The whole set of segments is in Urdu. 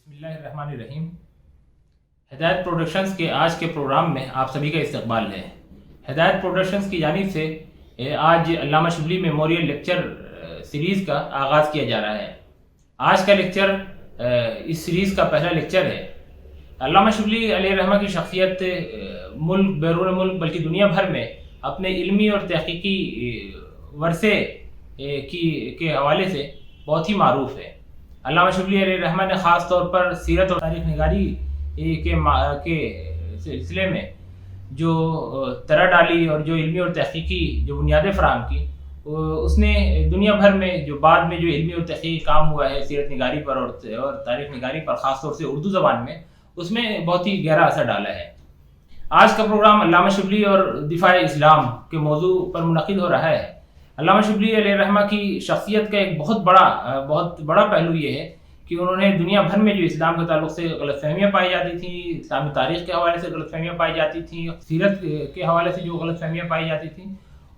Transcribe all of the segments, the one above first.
بسم اللہ الرحمن الرحیم۔ ہدایت پروڈکشنز کے آج کے پروگرام میں آپ سبھی کا استقبال ہے۔ ہدایت پروڈکشنز کی جانب سے آج علامہ شبلی میموریل لیکچر سیریز کا آغاز کیا جا رہا ہے۔ آج کا لیکچر اس سیریز کا پہلا لیکچر ہے۔ علامہ شبلی علیہ رحمہ کی شخصیت ملک بیرون ملک بلکہ دنیا بھر میں اپنے علمی اور تحقیقی ورثے کے حوالے سے بہت ہی معروف ہے۔ علامہ شبلی علیہ رحمہ نے خاص طور پر سیرت اور تاریخ نگاری کے سلسلے میں جو طرح ڈالی اور جو علمی اور تحقیقی جو بنیادیں فراہم کی، اس نے دنیا بھر میں جو بعد میں جو علمی اور تحقیقی کام ہوا ہے سیرت نگاری پر اور تاریخ نگاری پر، خاص طور سے اردو زبان میں، اس میں بہت ہی گہرا اثر ڈالا ہے۔ آج کا پروگرام علامہ شبلی اور دفاع اسلام کے موضوع پر منعقد ہو رہا ہے۔ علامہ شبلی علیہ رحمہ کی شخصیت کا ایک بہت بڑا پہلو یہ ہے کہ انہوں نے دنیا بھر میں جو اسلام کے تعلق سے غلط فہمیاں پائی جاتی تھیں، اسلامی تاریخ کے حوالے سے غلط فہمیاں پائی جاتی تھیں، سیرت کے حوالے سے جو غلط فہمیاں پائی جاتی تھیں،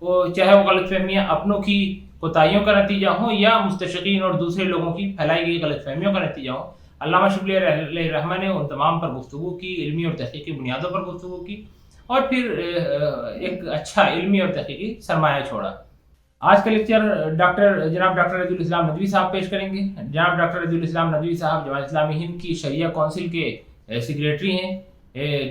وہ چاہے وہ غلط فہمیاں اپنوں کی کوتاہیوں کا نتیجہ ہوں یا مستشرقین اور دوسرے لوگوں کی پھیلائی گئی غلط فہمیوں کا نتیجہ ہوں، علامہ شبلی علیہ رحمہ نے ان تمام پر گفتگو کی، علمی اور تحقیقی بنیادوں پر گفتگو کی اور پھر ایک اچھا علمی اور تحقیقی سرمایہ چھوڑا۔ آج کا لیکچر جناب ڈاکٹر رضی الاسلام ندوی صاحب پیش کریں گے۔ جناب ڈاکٹر رضی الاسلام ندوی صاحب جماعت اسلامی ہند کی شریعہ کونسل کے سیکریٹری ہیں،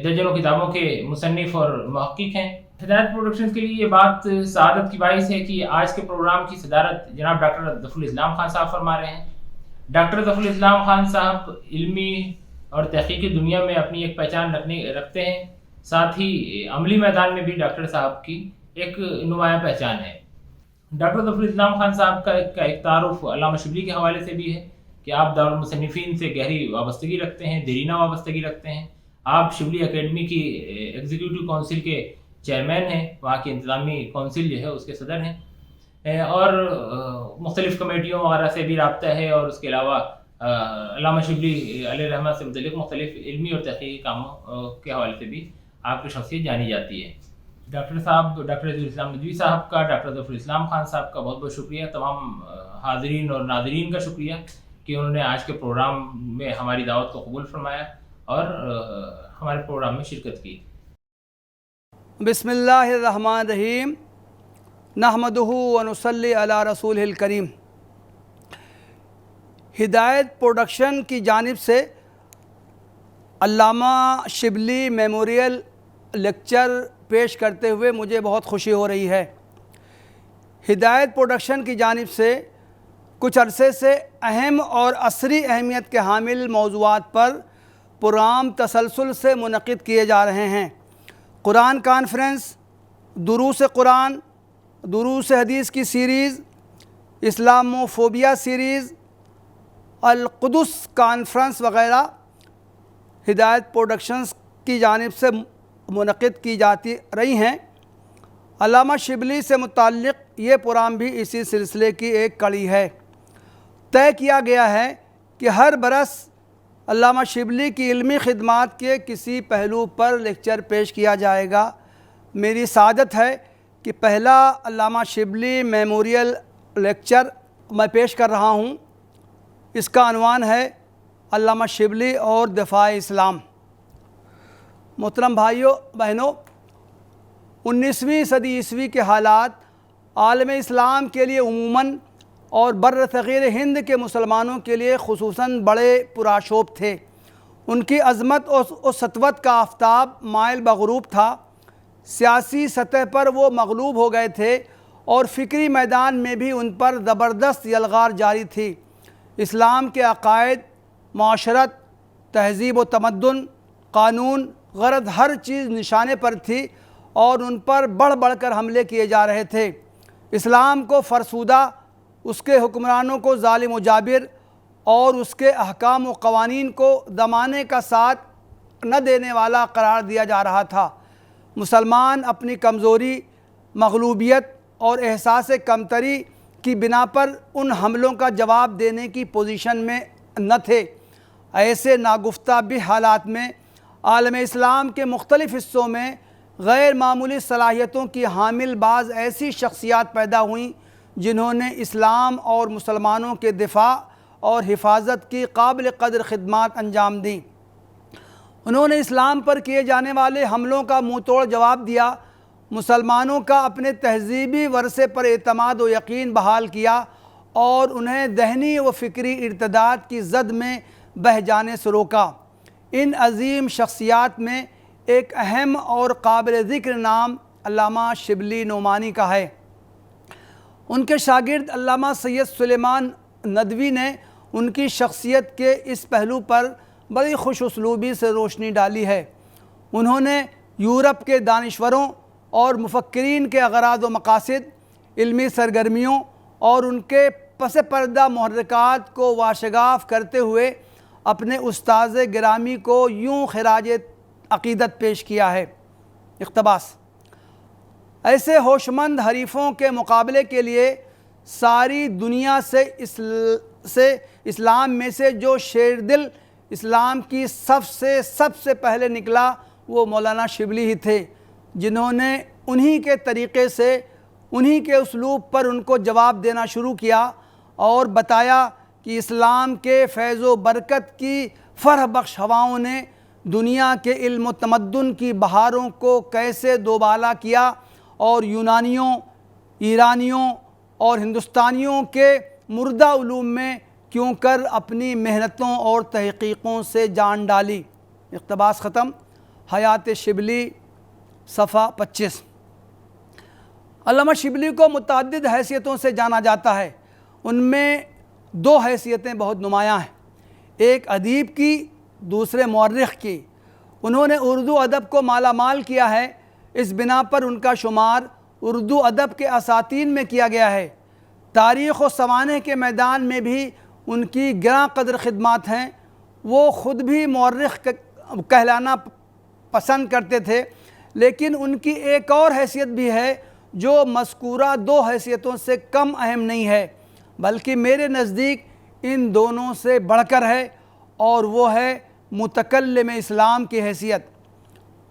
درجنوں کتابوں کے مصنف اور محقق ہیں۔ ہدایت پروڈکشنز کے لیے یہ بات سعادت کی باعث ہے کہ آج کے پروگرام کی صدارت جناب ڈاکٹر ظفر الاسلام خان صاحب فرما رہے ہیں۔ ڈاکٹر ظفر الاسلام خان صاحب علمی اور تحقیقی دنیا میں اپنی ایک پہچان رکھتے ہیں، ساتھ ہی عملی میدان میں بھی ڈاکٹر صاحب کی ایک نمایاں پہچان ہے۔ ڈاکٹر ظفر الاسلام خان صاحب کا ایک تعارف علامہ شبلی کے حوالے سے بھی ہے کہ آپ دارالمصنفین سے گہری وابستگی رکھتے ہیں، دیرینہ وابستگی رکھتے ہیں۔ آپ شبلی اکیڈمی کی ایگزیکٹو کونسل کے چیئرمین ہیں، وہاں کی انتظامی کونسل جو ہے اس کے صدر ہیں، اور مختلف کمیٹیوں وغیرہ سے بھی رابطہ ہے، اور اس کے علاوہ علامہ شبلی علیہ رحمہ سے متعلق مختلف علمی اور تحقیقی کاموں کے حوالے سے بھی آپ کی شخصیت جانی جاتی ہے۔ ڈاکٹر رضی الاسلام ندوی صاحب کا، ڈاکٹر ظفر الاسلام خان صاحب کا بہت بہت شکریہ، تمام حاضرین اور ناظرین کا شکریہ کہ انہوں نے آج کے پروگرام میں ہماری دعوت کو قبول فرمایا اور ہمارے پروگرام میں شرکت کی۔ بسم اللہ الرحمن الرحیم، نحمدہ ونصلی علی رسولہ الکریم۔ ہدایت پروڈکشن کی جانب سے علامہ شبلی میموریل لیکچر پیش کرتے ہوئے مجھے بہت خوشی ہو رہی ہے۔ ہدایت پروڈکشن کی جانب سے کچھ عرصے سے اہم اور عصری اہمیت کے حامل موضوعات پر پروگرام تسلسل سے منعقد کیے جا رہے ہیں۔ قرآن کانفرنس، دروس قرآن، دروس حدیث کی سیریز، اسلاموفوبیا سیریز، القدس کانفرنس وغیرہ ہدایت پروڈکشنز کی جانب سے منعقد کی جاتی رہی ہیں۔ علامہ شبلی سے متعلق یہ پروگرام بھی اسی سلسلے کی ایک کڑی ہے۔ طے کیا گیا ہے کہ ہر برس علامہ شبلی کی علمی خدمات کے کسی پہلو پر لیکچر پیش کیا جائے گا۔ میری سعادت ہے کہ پہلا علامہ شبلی میموریل لیکچر میں پیش کر رہا ہوں۔ اس کا عنوان ہے علامہ شبلی اور دفاع اسلام۔ محترم بھائیوں بہنوں، 19ویں صدی عیسوی کے حالات عالم اسلام کے لیے عموماً اور بر صغیر ہند کے مسلمانوں کے لیے خصوصاً بڑے پرآشوب تھے۔ ان کی عظمت اور سطوت کا آفتاب مائل بغروب تھا۔ سیاسی سطح پر وہ مغلوب ہو گئے تھے اور فکری میدان میں بھی ان پر زبردست یلغار جاری تھی۔ اسلام کے عقائد، معاشرت، تہذیب و تمدن، قانون، غرض ہر چیز نشانے پر تھی اور ان پر بڑھ بڑھ کر حملے کیے جا رہے تھے۔ اسلام کو فرسودہ، اس کے حکمرانوں کو ظالم و جابر اور اس کے احکام و قوانین کو زمانے کا ساتھ نہ دینے والا قرار دیا جا رہا تھا۔ مسلمان اپنی کمزوری، مغلوبیت اور احساس کمتری کی بنا پر ان حملوں کا جواب دینے کی پوزیشن میں نہ تھے۔ ایسے ناگفتہ بھی حالات میں عالم اسلام کے مختلف حصوں میں غیر معمولی صلاحیتوں کی حامل بعض ایسی شخصیات پیدا ہوئیں جنہوں نے اسلام اور مسلمانوں کے دفاع اور حفاظت کی قابل قدر خدمات انجام دیں۔ انہوں نے اسلام پر کیے جانے والے حملوں کا منہ توڑ جواب دیا، مسلمانوں کا اپنے تہذیبی ورثے پر اعتماد و یقین بحال کیا اور انہیں ذہنی و فکری ارتداد کی زد میں بہہ جانے سے روکا۔ ان عظیم شخصیات میں ایک اہم اور قابل ذکر نام علامہ شبلی نعمانی کا ہے۔ ان کے شاگرد علامہ سید سلیمان ندوی نے ان کی شخصیت کے اس پہلو پر بڑی خوش اسلوبی سے روشنی ڈالی ہے۔ انہوں نے یورپ کے دانشوروں اور مفکرین کے اغراض و مقاصد، علمی سرگرمیوں اور ان کے پس پردہ محرکات کو واشگاف کرتے ہوئے اپنے استاذ گرامی کو یوں خراج عقیدت پیش کیا ہے۔ اقتباس: ایسے ہوشمند حریفوں کے مقابلے کے لیے ساری دنیا سے اسلام میں سے جو شیر دل اسلام کی سب سے پہلے نکلا وہ مولانا شبلی ہی تھے، جنہوں نے انہی کے طریقے سے، انہی کے اسلوب پر ان کو جواب دینا شروع کیا اور بتایا کہ اسلام کے فیض و برکت کی فرح بخش ہواؤں نے دنیا کے علم و تمدن کی بہاروں کو کیسے دوبالا کیا اور یونانیوں، ایرانیوں اور ہندوستانیوں کے مردہ علوم میں کیوں کر اپنی محنتوں اور تحقیقوں سے جان ڈالی۔ اقتباس ختم۔ حیات شبلی، صفحہ 25۔ علامہ شبلی کو متعدد حیثیتوں سے جانا جاتا ہے۔ ان میں دو حیثیتیں بہت نمایاں ہیں، ایک ادیب کی، دوسرے مورخ کی۔ انہوں نے اردو ادب کو مالا مال کیا ہے، اس بنا پر ان کا شمار اردو ادب کے اساتین میں کیا گیا ہے۔ تاریخ و سوانح کے میدان میں بھی ان کی گراں قدر خدمات ہیں۔ وہ خود بھی مورخ کہلانا پسند کرتے تھے، لیکن ان کی ایک اور حیثیت بھی ہے جو مذکورہ دو حیثیتوں سے کم اہم نہیں ہے، بلکہ میرے نزدیک ان دونوں سے بڑھ کر ہے، اور وہ ہے متکلم اسلام کی حیثیت۔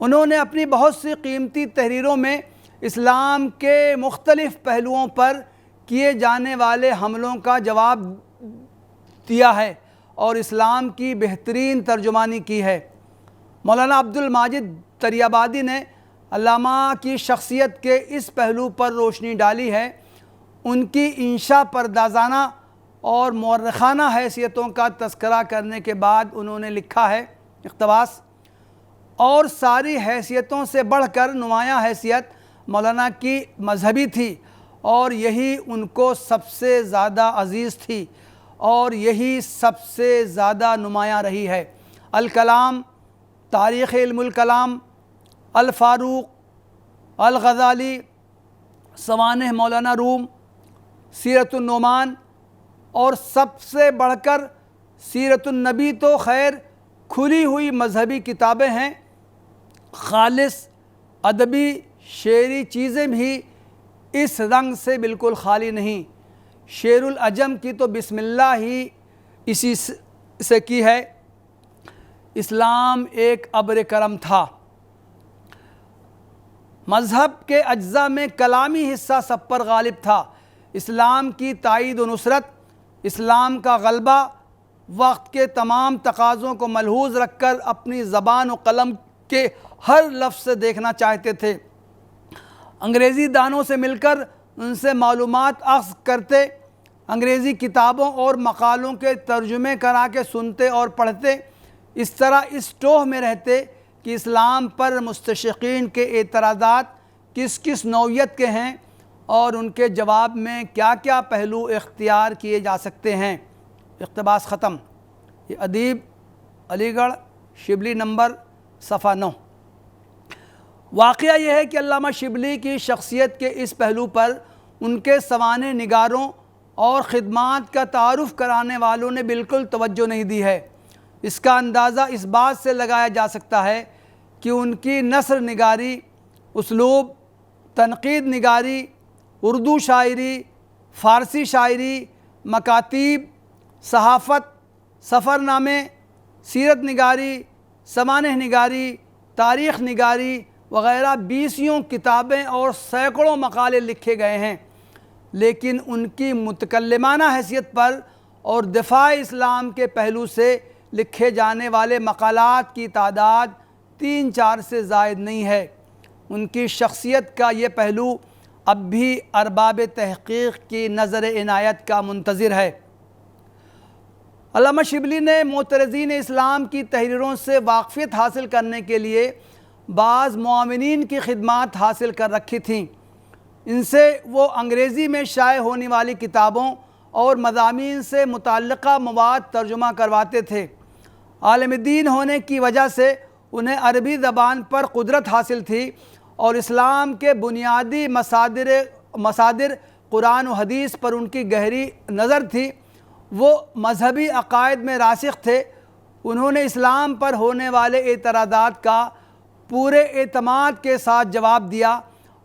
انہوں نے اپنی بہت سی قیمتی تحریروں میں اسلام کے مختلف پہلوؤں پر کیے جانے والے حملوں کا جواب دیا ہے اور اسلام کی بہترین ترجمانی کی ہے۔ مولانا عبد الماجد طریابادی نے علامہ کی شخصیت کے اس پہلو پر روشنی ڈالی ہے۔ ان کی انشا پردازانہ اور مورخانہ حیثیتوں کا تذکرہ کرنے کے بعد انہوں نے لکھا ہے، اقتباس: اور ساری حیثیتوں سے بڑھ کر نمایاں حیثیت مولانا کی مذہبی تھی، اور یہی ان کو سب سے زیادہ عزیز تھی اور یہی سب سے زیادہ نمایاں رہی ہے۔ الکلام، تاریخ علم الکلام، الفاروق، الغزالی، سوانح مولانا روم، سیرت النعمان اور سب سے بڑھ کر سیرت النبی تو خیر کھلی ہوئی مذہبی کتابیں ہیں۔ خالص ادبی شعری چیزیں بھی اس رنگ سے بالکل خالی نہیں۔ شعر العجم کی تو بسم اللہ ہی اسی سے کی ہے۔ اسلام ایک ابر کرم تھا۔ مذہب کے اجزاء میں کلامی حصہ سب پر غالب تھا۔ اسلام کی تائید و نصرت، اسلام کا غلبہ وقت کے تمام تقاضوں کو ملحوظ رکھ کر اپنی زبان و قلم کے ہر لفظ سے دیکھنا چاہتے تھے۔ انگریزی دانوں سے مل کر ان سے معلومات اخذ کرتے، انگریزی کتابوں اور مقالوں کے ترجمے کرا کے سنتے اور پڑھتے، اس طرح اس ٹوہ میں رہتے کہ اسلام پر مستشرقین کے اعتراضات کس کس نوعیت کے ہیں اور ان کے جواب میں کیا کیا پہلو اختیار کیے جا سکتے ہیں۔ اقتباس ختم۔ یہ ادیب، علی گڑھ، شبلی نمبر، صفحہ 9۔ واقعہ یہ ہے کہ علامہ شبلی کی شخصیت کے اس پہلو پر ان کے سوانح نگاروں اور خدمات کا تعارف کرانے والوں نے بالکل توجہ نہیں دی ہے۔ اس کا اندازہ اس بات سے لگایا جا سکتا ہے کہ ان کی نثر نگاری، اسلوب، تنقید نگاری، اردو شاعری، فارسی شاعری، مکاتیب، صحافت، سفر نامے، سیرت نگاری، سوانح نگاری، تاریخ نگاری وغیرہ 20 کتابیں اور سینکڑوں مقالے لکھے گئے ہیں، لیکن ان کی متکلمانہ حیثیت پر اور دفاع اسلام کے پہلو سے لکھے جانے والے مقالات کی تعداد 3-4 سے زائد نہیں ہے۔ ان کی شخصیت کا یہ پہلو اب بھی ارباب تحقیق کی نظر عنایت کا منتظر ہے۔ علامہ شبلی نے معترضین اسلام کی تحریروں سے واقفیت حاصل کرنے کے لیے بعض معاونین کی خدمات حاصل کر رکھی تھیں۔ ان سے وہ انگریزی میں شائع ہونے والی کتابوں اور مضامین سے متعلقہ مواد ترجمہ کرواتے تھے۔ عالم دین ہونے کی وجہ سے انہیں عربی زبان پر قدرت حاصل تھی اور اسلام کے بنیادی مصادر قرآن و حدیث پر ان کی گہری نظر تھی۔ وہ مذہبی عقائد میں راسخ تھے۔ انہوں نے اسلام پر ہونے والے اعتراضات کا پورے اعتماد کے ساتھ جواب دیا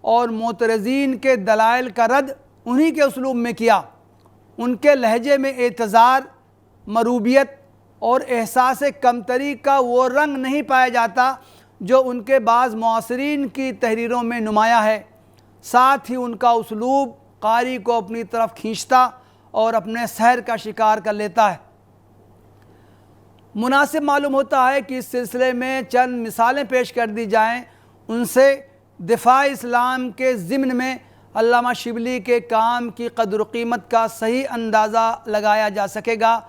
اور معترضین کے دلائل کا رد انہی کے اسلوب میں کیا۔ ان کے لہجے میں اعتذار، مروبیت اور احساس کمتری کا وہ رنگ نہیں پایا جاتا جو ان کے بعض معاصرین کی تحریروں میں نمایاں ہے۔ ساتھ ہی ان کا اسلوب قاری کو اپنی طرف کھینچتا اور اپنے سحر کا شکار کر لیتا ہے۔ مناسب معلوم ہوتا ہے کہ اس سلسلے میں چند مثالیں پیش کر دی جائیں۔ ان سے دفاع اسلام کے ضمن میں علامہ شبلی کے کام کی قدر و قیمت کا صحیح اندازہ لگایا جا سکے گا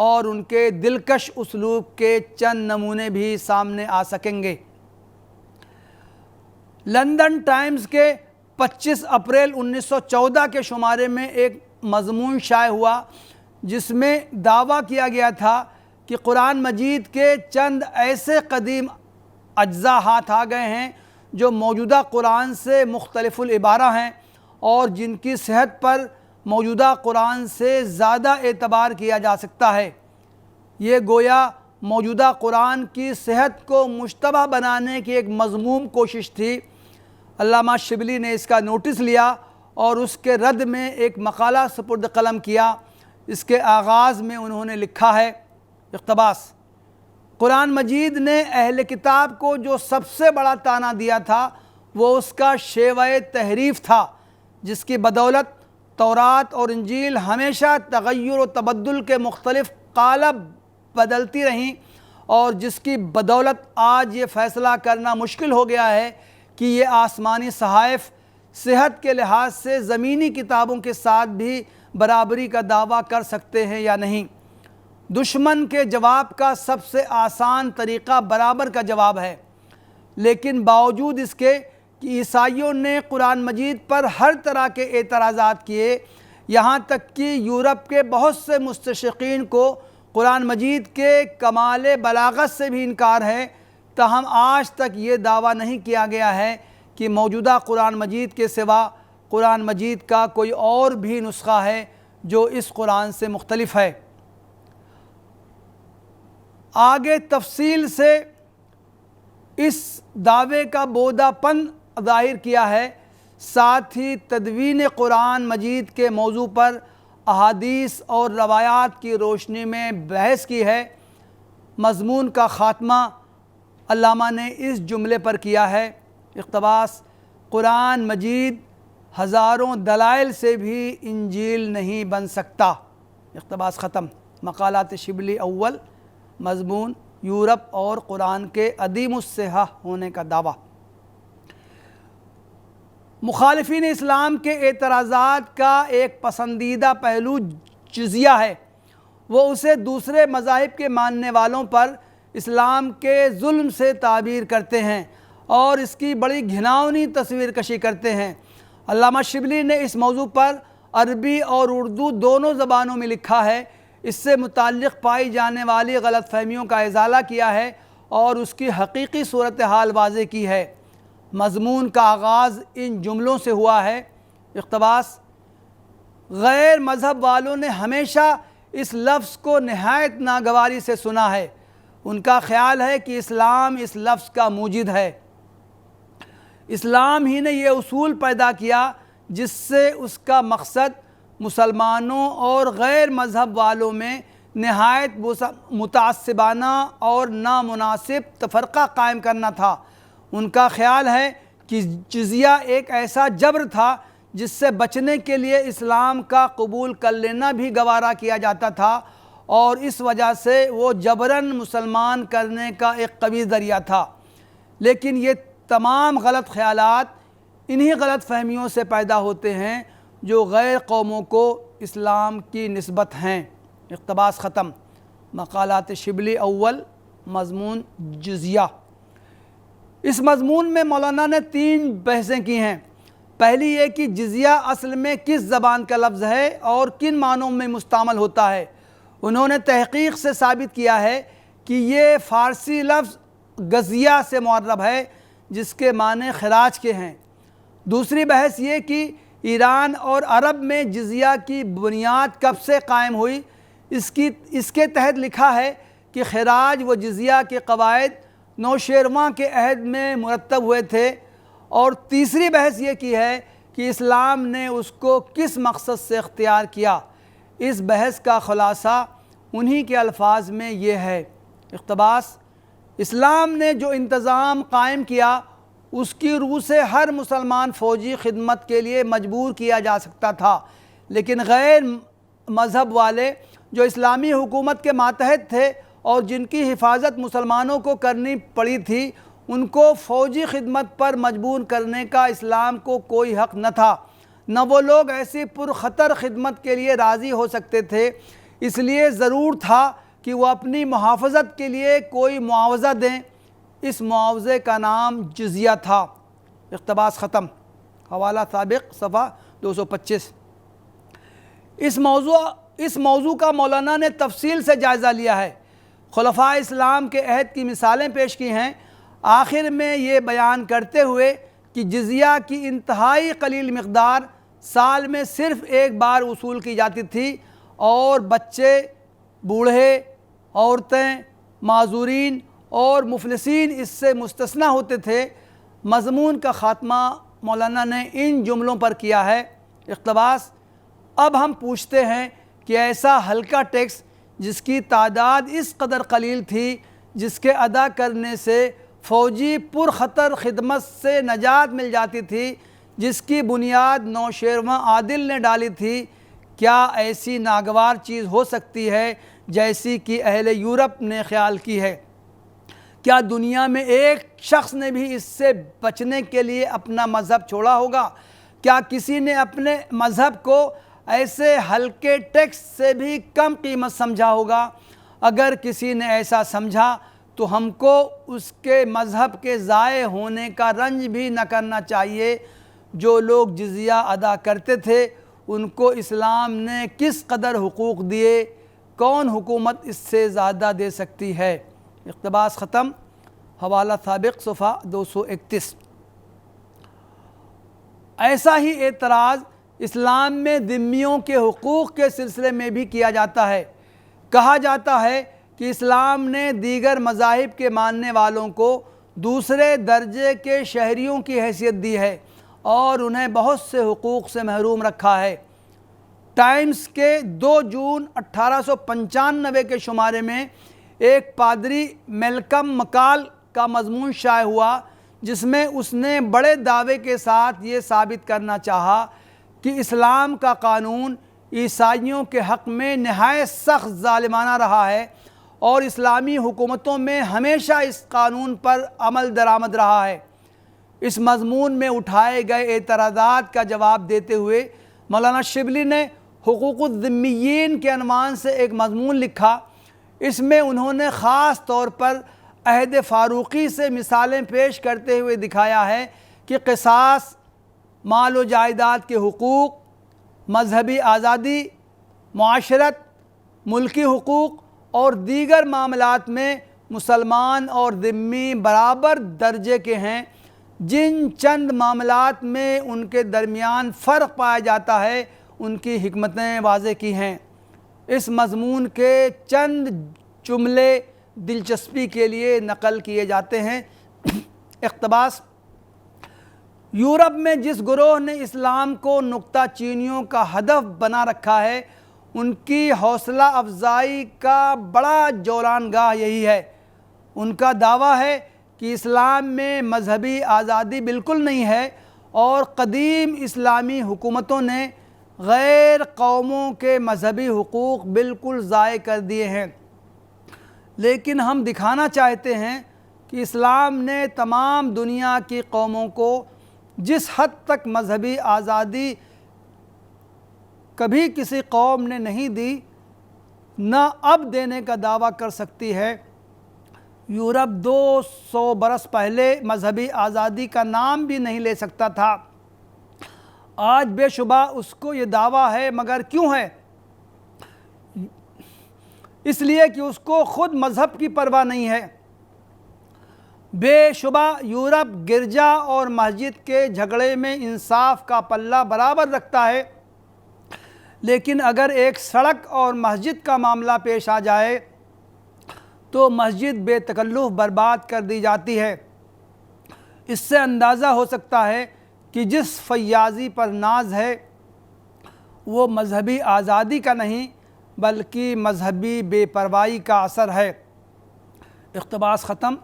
اور ان کے دلکش اسلوب کے چند نمونے بھی سامنے آ سکیں گے۔ لندن ٹائمز کے 25 اپریل 1914 کے شمارے میں ایک مضمون شائع ہوا جس میں دعویٰ کیا گیا تھا کہ قرآن مجید کے چند ایسے قدیم اجزاء ہاتھ آ گئے ہیں جو موجودہ قرآن سے مختلف العبارہ ہیں اور جن کی صحت پر موجودہ قرآن سے زیادہ اعتبار کیا جا سکتا ہے۔ یہ گویا موجودہ قرآن کی صحت کو مشتبہ بنانے کی ایک مذموم کوشش تھی۔ علامہ شبلی نے اس کا نوٹس لیا اور اس کے رد میں ایک مقالہ سپرد قلم کیا۔ اس کے آغاز میں انہوں نے لکھا ہے، اقتباس: قرآن مجید نے اہل کتاب کو جو سب سے بڑا طعنہ دیا تھا وہ اس کا شیوہ تحریف تھا، جس کی بدولت تورات اور انجیل ہمیشہ تغیر و تبدل کے مختلف قالب بدلتی رہیں اور جس کی بدولت آج یہ فیصلہ کرنا مشکل ہو گیا ہے کہ یہ آسمانی صحائف صحت کے لحاظ سے زمینی کتابوں کے ساتھ بھی برابری کا دعویٰ کر سکتے ہیں یا نہیں۔ دشمن کے جواب کا سب سے آسان طریقہ برابر کا جواب ہے، لیکن باوجود اس کے کہ عیسائیوں نے قرآن مجید پر ہر طرح کے اعتراضات کیے، یہاں تک کہ یورپ کے بہت سے مستشرقین کو قرآن مجید کے کمال بلاغت سے بھی انکار ہے، تاہم آج تک یہ دعویٰ نہیں کیا گیا ہے کہ موجودہ قرآن مجید کے سوا قرآن مجید کا کوئی اور بھی نسخہ ہے جو اس قرآن سے مختلف ہے۔ آگے تفصیل سے اس دعوے کا بودھا پن ظاہر کیا ہے، ساتھ ہی تدوین قرآن مجید کے موضوع پر احادیث اور روایات کی روشنی میں بحث کی ہے۔ مضمون کا خاتمہ علامہ نے اس جملے پر کیا ہے، اقتباس: قرآن مجید ہزاروں دلائل سے بھی انجیل نہیں بن سکتا، اقتباس ختم۔ مقالات شبلی اول، مضمون: یورپ اور قرآن کے عدیم الصحہ ہونے کا دعویٰ۔ مخالفین اسلام کے اعتراضات کا ایک پسندیدہ پہلو جزیہ ہے۔ وہ اسے دوسرے مذاہب کے ماننے والوں پر اسلام کے ظلم سے تعبیر کرتے ہیں اور اس کی بڑی گھناؤنی تصویر کشی کرتے ہیں۔ علامہ شبلی نے اس موضوع پر عربی اور اردو دونوں زبانوں میں لکھا ہے، اس سے متعلق پائی جانے والی غلط فہمیوں کا ازالہ کیا ہے اور اس کی حقیقی صورتحال واضح کی ہے۔ مضمون کا آغاز ان جملوں سے ہوا ہے، اقتباس: غیر مذہب والوں نے ہمیشہ اس لفظ کو نہایت ناگواری سے سنا ہے۔ ان کا خیال ہے کہ اسلام اس لفظ کا موجد ہے۔ اسلام ہی نے یہ اصول پیدا کیا جس سے اس کا مقصد مسلمانوں اور غیر مذہب والوں میں نہایت متعصبانہ اور نامناسب تفرقہ قائم کرنا تھا۔ ان کا خیال ہے کہ جزیہ ایک ایسا جبر تھا جس سے بچنے کے لیے اسلام کا قبول کر لینا بھی گوارا کیا جاتا تھا، اور اس وجہ سے وہ جبراً مسلمان کرنے کا ایک قوی ذریعہ تھا۔ لیکن یہ تمام غلط خیالات انہی غلط فہمیوں سے پیدا ہوتے ہیں جو غیر قوموں کو اسلام کی نسبت ہیں۔ اقتباس ختم۔ مقالات شبلی اول، مضمون جزیہ۔ اس مضمون میں مولانا نے 3 بحثیں کی ہیں۔ پہلی یہ کہ جزیہ اصل میں کس زبان کا لفظ ہے اور کن معنوں میں مستعمل ہوتا ہے۔ انہوں نے تحقیق سے ثابت کیا ہے کہ یہ فارسی لفظ گزیہ سے معرب ہے، جس کے معنی خراج کے ہیں۔ دوسری بحث یہ کہ ایران اور عرب میں جزیہ کی بنیاد کب سے قائم ہوئی۔ اس کے تحت لکھا ہے کہ خراج و جزیہ کے قواعد نوشیروان کے عہد میں مرتب ہوئے تھے، اور تیسری بحث یہ کی ہے کہ اسلام نے اس کو کس مقصد سے اختیار کیا۔ اس بحث کا خلاصہ انہی کے الفاظ میں یہ ہے۔ اقتباس: اسلام نے جو انتظام قائم کیا اس کی روح سے ہر مسلمان فوجی خدمت کے لیے مجبور کیا جا سکتا تھا، لیکن غیر مذہب والے جو اسلامی حکومت کے ماتحت تھے اور جن کی حفاظت مسلمانوں کو کرنی پڑی تھی، ان کو فوجی خدمت پر مجبور کرنے کا اسلام کو کوئی حق نہ تھا، نہ وہ لوگ ایسی پرخطر خدمت کے لیے راضی ہو سکتے تھے۔ اس لیے ضرور تھا کہ وہ اپنی محافظت کے لیے کوئی معاوضہ دیں۔ اس معاوضے کا نام جزیہ تھا۔ اقتباس ختم۔ حوالہ سابق صفحہ 225۔ اس موضوع کا مولانا نے تفصیل سے جائزہ لیا ہے۔ خلفائے اسلام کے عہد کی مثالیں پیش کی ہیں، آخر میں یہ بیان کرتے ہوئے کہ جزیہ کی انتہائی قلیل مقدار سال میں صرف ایک بار وصول کی جاتی تھی، اور بچے، بوڑھے، عورتیں، معذورین اور مفلسین اس سے مستثنیٰ ہوتے تھے۔ مضمون کا خاتمہ مولانا نے ان جملوں پر کیا ہے۔ اقتباس: اب ہم پوچھتے ہیں کہ ایسا ہلکا ٹیکس جس کی تعداد اس قدر قلیل تھی، جس کے ادا کرنے سے فوجی پرخطر خدمت سے نجات مل جاتی تھی، جس کی بنیاد نوشیروان عادل نے ڈالی تھی، کیا ایسی ناگوار چیز ہو سکتی ہے جیسی کہ اہل یورپ نے خیال کی ہے؟ کیا دنیا میں ایک شخص نے بھی اس سے بچنے کے لیے اپنا مذہب چھوڑا ہوگا؟ کیا کسی نے اپنے مذہب کو ایسے ہلکے ٹیکس سے بھی کم قیمت سمجھا ہوگا؟ اگر کسی نے ایسا سمجھا تو ہم کو اس کے مذہب کے ضائع ہونے کا رنج بھی نہ کرنا چاہیے۔ جو لوگ جزیہ ادا کرتے تھے ان کو اسلام نے کس قدر حقوق دیے، کون حکومت اس سے زیادہ دے سکتی ہے؟ اقتباس ختم۔ حوالہ سابق صفحہ 231۔ ایسا ہی اعتراض اسلام میں ذمیوں کے حقوق کے سلسلے میں بھی کیا جاتا ہے۔ کہا جاتا ہے کہ اسلام نے دیگر مذاہب کے ماننے والوں کو دوسرے درجے کے شہریوں کی حیثیت دی ہے اور انہیں بہت سے حقوق سے محروم رکھا ہے۔ ٹائمز کے 2 جون 1895 کے شمارے میں ایک پادری میلکم مکال کا مضمون شائع ہوا، جس میں اس نے بڑے دعوے کے ساتھ یہ ثابت کرنا چاہا کہ اسلام کا قانون عیسائیوں کے حق میں نہایت سخت ظالمانہ رہا ہے، اور اسلامی حکومتوں میں ہمیشہ اس قانون پر عمل درآمد رہا ہے۔ اس مضمون میں اٹھائے گئے اعتراضات کا جواب دیتے ہوئے مولانا شبلی نے حقوق الذمیین کے عنوان سے ایک مضمون لکھا۔ اس میں انہوں نے خاص طور پر عہد فاروقی سے مثالیں پیش کرتے ہوئے دکھایا ہے کہ قصاص، مال و جائیداد کے حقوق، مذہبی آزادی، معاشرت، ملکی حقوق اور دیگر معاملات میں مسلمان اور ذمی برابر درجے کے ہیں۔ جن چند معاملات میں ان کے درمیان فرق پایا جاتا ہے ان کی حکمتیں واضح کی ہیں۔ اس مضمون کے چند جملے دلچسپی کے لیے نقل کیے جاتے ہیں۔ اقتباس: یورپ میں جس گروہ نے اسلام کو نکتہ چینیوں کا ہدف بنا رکھا ہے، ان کی حوصلہ افزائی کا بڑا جولان گاہ یہی ہے۔ ان کا دعویٰ ہے کہ اسلام میں مذہبی آزادی بالکل نہیں ہے، اور قدیم اسلامی حکومتوں نے غیر قوموں کے مذہبی حقوق بالکل ضائع کر دیے ہیں، لیکن ہم دکھانا چاہتے ہیں کہ اسلام نے تمام دنیا کی قوموں کو جس حد تک مذہبی آزادی کبھی کسی قوم نے نہیں دی، نہ اب دینے کا دعویٰ کر سکتی ہے۔ یورپ 200 برس پہلے مذہبی آزادی کا نام بھی نہیں لے سکتا تھا، آج بے شبہ اس کو یہ دعویٰ ہے، مگر کیوں ہے؟ اس لیے کہ اس کو خود مذہب کی پرواہ نہیں ہے۔ بے شبہ یورپ گرجا اور مسجد کے جھگڑے میں انصاف کا پلہ برابر رکھتا ہے، لیکن اگر ایک سڑک اور مسجد کا معاملہ پیش آ جائے تو مسجد بے تکلف برباد کر دی جاتی ہے۔ اس سے اندازہ ہو سکتا ہے کہ جس فیاضی پر ناز ہے وہ مذہبی آزادی کا نہیں بلکہ مذہبی بے پرواہی کا اثر ہے۔ اقتباس ختم۔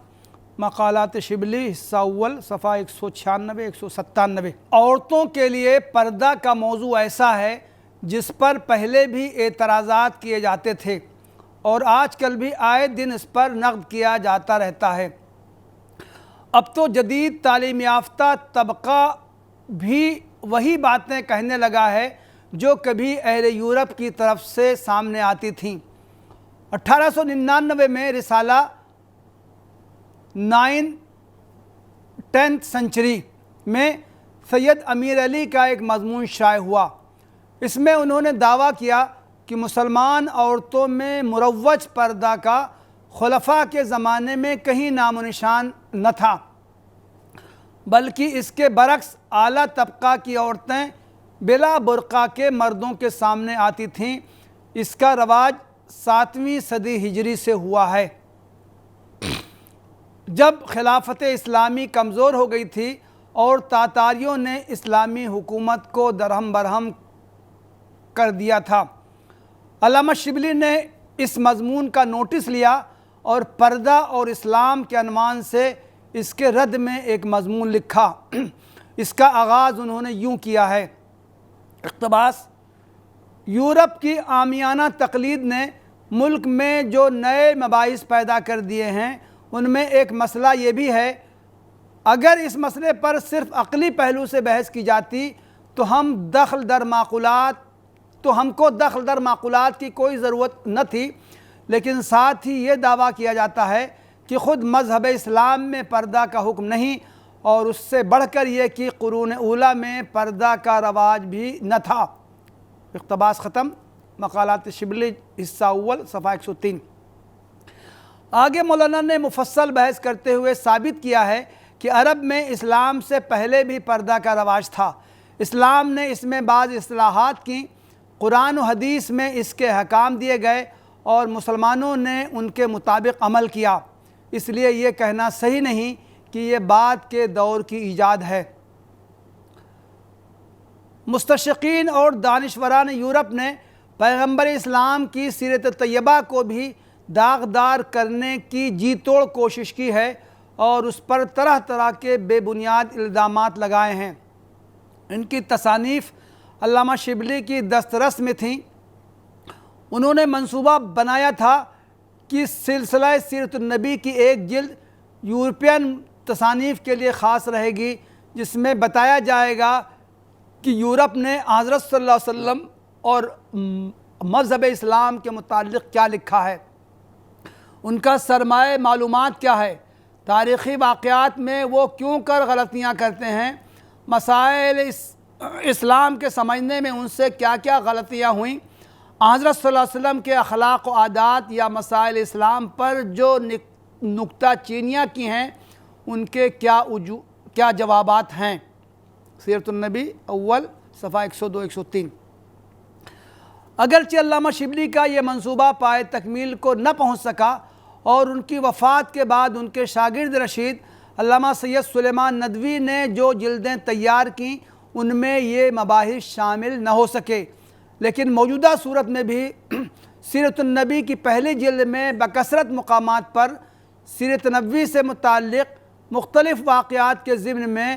مقالات شبلی حصہ اول صفحہ 196 197۔ عورتوں کے لیے پردہ کا موضوع ایسا ہے جس پر پہلے بھی اعتراضات کیے جاتے تھے اور آج کل بھی آئے دن اس پر نقد کیا جاتا رہتا ہے۔ اب تو جدید تعلیم یافتہ طبقہ بھی وہی باتیں کہنے لگا ہے جو کبھی اہل یورپ کی طرف سے سامنے آتی تھیں۔ 1899 میں رسالہ 10th سنچری میں سید امیر علی کا ایک مضمون شائع ہوا۔ اس میں انہوں نے دعویٰ کیا کہ مسلمان عورتوں میں مروج پردہ کا خلفاء کے زمانے میں کہیں نام و نشان نہ تھا، بلکہ اس کے برعکس اعلیٰ طبقہ کی عورتیں بلا برقع کے مردوں کے سامنے آتی تھیں۔ اس کا رواج 7ویں صدی ہجری سے ہوا ہے، جب خلافت اسلامی کمزور ہو گئی تھی اور تاتاریوں نے اسلامی حکومت کو درہم برہم کر دیا تھا۔ علامہ شبلی نے اس مضمون کا نوٹس لیا اور پردہ اور اسلام کے عنوان سے اس کے رد میں ایک مضمون لکھا۔ اس کا آغاز انہوں نے یوں کیا ہے، اقتباس: یورپ کی عامیانہ تقلید نے ملک میں جو نئے مباحث پیدا کر دیے ہیں ان میں ایک مسئلہ یہ بھی ہے، اگر اس مسئلے پر صرف عقلی پہلو سے بحث کی جاتی تو ہم کو دخل در معقولات کی کوئی ضرورت نہ تھی، لیکن ساتھ ہی یہ دعویٰ کیا جاتا ہے کہ خود مذہب اسلام میں پردہ کا حکم نہیں، اور اس سے بڑھ کر یہ کہ قرون اولیٰ میں پردہ کا رواج بھی نہ تھا۔ اقتباس ختم۔ مقالات شبلی حصہ اول صفحہ 103۔ آگے مولانا نے مفصل بحث کرتے ہوئے ثابت کیا ہے کہ عرب میں اسلام سے پہلے بھی پردہ کا رواج تھا۔ اسلام نے اس میں بعض اصلاحات کی، قرآن و حدیث میں اس کے احکام دیے گئے اور مسلمانوں نے ان کے مطابق عمل کیا، اس لیے یہ کہنا صحیح نہیں کہ یہ بعد کے دور کی ایجاد ہے۔ مستشرقین اور دانشوران یورپ نے پیغمبر اسلام کی سیرت طیبہ کو بھی داغدار کرنے کی جی توڑ کوشش کی ہے اور اس پر طرح طرح کے بے بنیاد الزامات لگائے ہیں۔ ان کی تصانیف علامہ شبلی کی دسترس میں تھیں۔ انہوں نے منصوبہ بنایا تھا کہ سلسلہ سیرت النبی کی ایک جلد یورپین تصانیف کے لیے خاص رہے گی، جس میں بتایا جائے گا کہ یورپ نے حضرت صلی اللہ علیہ وسلم اور مذہب اسلام کے متعلق کیا لکھا ہے، ان کا سرمایہ معلومات کیا ہے، تاریخی واقعات میں وہ کیوں کر غلطیاں کرتے ہیں، مسائل اسلام کے سمجھنے میں ان سے کیا کیا غلطیاں ہوئیں، حضرت صلی اللہ علیہ وسلم کے اخلاق و عادات یا مسائل اسلام پر جو نکتہ چینیاں کی ہیں ان کے کیا جوابات ہیں۔ سیرت النبی اول صفحہ 102 103۔ اگرچہ علامہ شبلی کا یہ منصوبہ پائے تکمیل کو نہ پہنچ سکا اور ان کی وفات کے بعد ان کے شاگرد رشید علامہ سید سلیمان ندوی نے جو جلدیں تیار کیں ان میں یہ مباحث شامل نہ ہو سکے، لیکن موجودہ صورت میں بھی سیرت النبی کی پہلی جلد میں بکثرت مقامات پر سیرت نبوی سے متعلق مختلف واقعات کے ضمن میں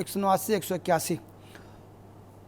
189-181।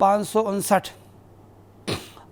559।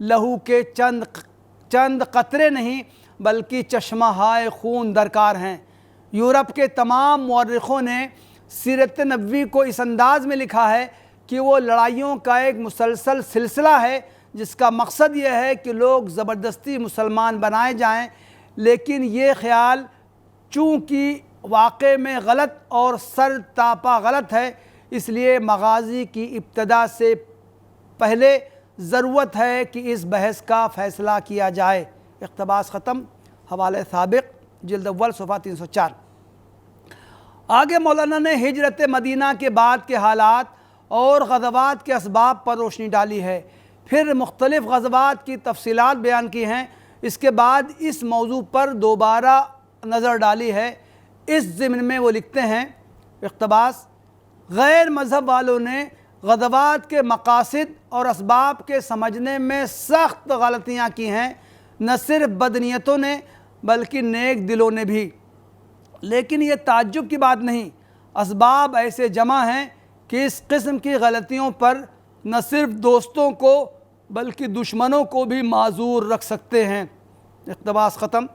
لہو کے چند قطرے نہیں بلکہ چشمہ ہائے خون درکار ہیں۔ یورپ کے تمام مورخوں نے سیرت نبوی کو اس انداز میں لکھا ہے کہ وہ لڑائیوں کا ایک مسلسل سلسلہ ہے جس کا مقصد یہ ہے کہ لوگ زبردستی مسلمان بنائے جائیں، لیکن یہ خیال چونکہ واقع میں غلط اور سر تاپا غلط ہے، اس لیے مغازی کی ابتدا سے پہلے ضرورت ہے کہ اس بحث کا فیصلہ کیا جائے۔ اقتباس ختم۔ حوالہ سابق جلد اول صفحہ 304۔ آگے مولانا نے ہجرت مدینہ کے بعد کے حالات اور غزوات کے اسباب پر روشنی ڈالی ہے، پھر مختلف غزوات کی تفصیلات بیان کی ہیں، اس کے بعد اس موضوع پر دوبارہ نظر ڈالی ہے۔ اس ضمن میں وہ لکھتے ہیں، اقتباس: غیر مذہب والوں نے غزوات کے مقاصد اور اسباب کے سمجھنے میں سخت غلطیاں کی ہیں، نہ صرف بدنیتوں نے بلکہ نیک دلوں نے بھی۔ لیکن یہ تعجب کی بات نہیں، اسباب ایسے جمع ہیں کہ اس قسم کی غلطیوں پر نہ صرف دوستوں کو بلکہ دشمنوں کو بھی معذور رکھ سکتے ہیں۔ اقتباس ختم۔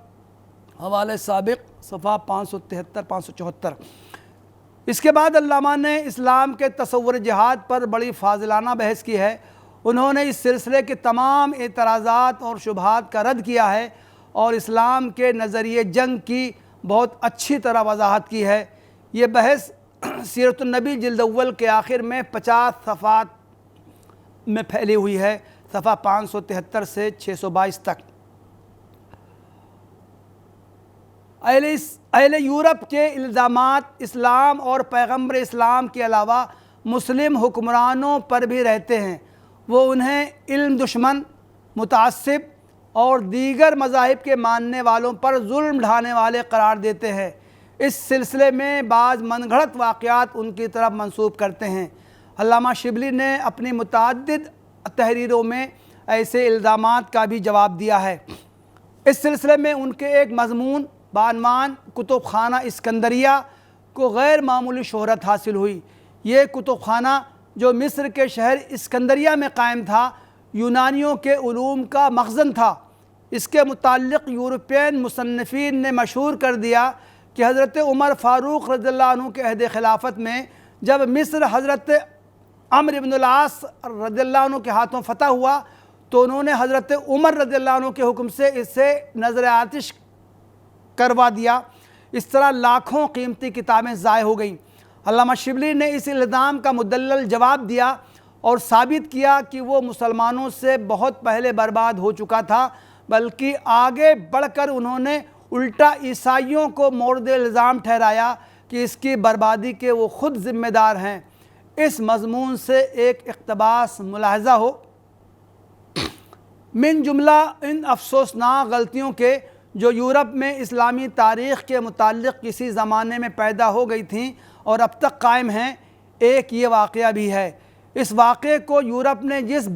حوالہ سابق صفحہ 573 574۔ اس کے بعد علامہ نے اسلام کے تصور جہاد پر بڑی فاضلانہ بحث کی ہے۔ انہوں نے اس سلسلے کے تمام اعتراضات اور شبہات کا رد کیا ہے اور اسلام کے نظریہ جنگ کی بہت اچھی طرح وضاحت کی ہے۔ یہ بحث سیرت النبی جلد اول کے آخر میں 50 صفحات میں پھیلی ہوئی ہے، صفحہ 573 سے 622 تک۔ اہل یورپ کے الزامات اسلام اور پیغمبر اسلام کے علاوہ مسلم حکمرانوں پر بھی رہتے ہیں۔ وہ انہیں علم دشمن، متعصب اور دیگر مذاہب کے ماننے والوں پر ظلم ڈھانے والے قرار دیتے ہیں۔ اس سلسلے میں بعض من گھڑت واقعات ان کی طرف منسوب کرتے ہیں۔ علامہ شبلی نے اپنی متعدد تحریروں میں ایسے الزامات کا بھی جواب دیا ہے۔ اس سلسلے میں ان کے ایک مضمون بعنوان کتب خانہ اسکندریہ کو غیر معمولی شہرت حاصل ہوئی۔ یہ کتب خانہ جو مصر کے شہر اسکندریہ میں قائم تھا، یونانیوں کے علوم کا مخزن تھا۔ اس کے متعلق یورپین مصنفین نے مشہور کر دیا کہ حضرت عمر فاروق رضی اللہ عنہ کے عہد خلافت میں جب مصر حضرت عمرو بن العاص رضی اللہ عنہ کے ہاتھوں فتح ہوا تو انہوں نے حضرت عمر رضی اللہ عنہ کے حکم سے اسے نظر آتش کروا دیا۔ اس طرح لاکھوں قیمتی کتابیں ضائع ہو گئیں۔ علامہ شبلی نے اس الزام کا مدلل جواب دیا اور ثابت کیا کہ وہ مسلمانوں سے بہت پہلے برباد ہو چکا تھا، بلکہ آگے بڑھ کر انہوں نے الٹا عیسائیوں کو مورد الزام ٹھہرایا کہ اس کی بربادی کے وہ خود ذمہ دار ہیں۔ اس مضمون سے ایک اقتباس ملاحظہ ہو: من جملہ ان افسوسناک غلطیوں کے جو یورپ میں اسلامی تاریخ کے متعلق کسی زمانے میں پیدا ہو گئی تھیں اور اب تک قائم ہیں، ایک یہ واقعہ بھی ہے۔ اس واقعے کو یورپ نے جس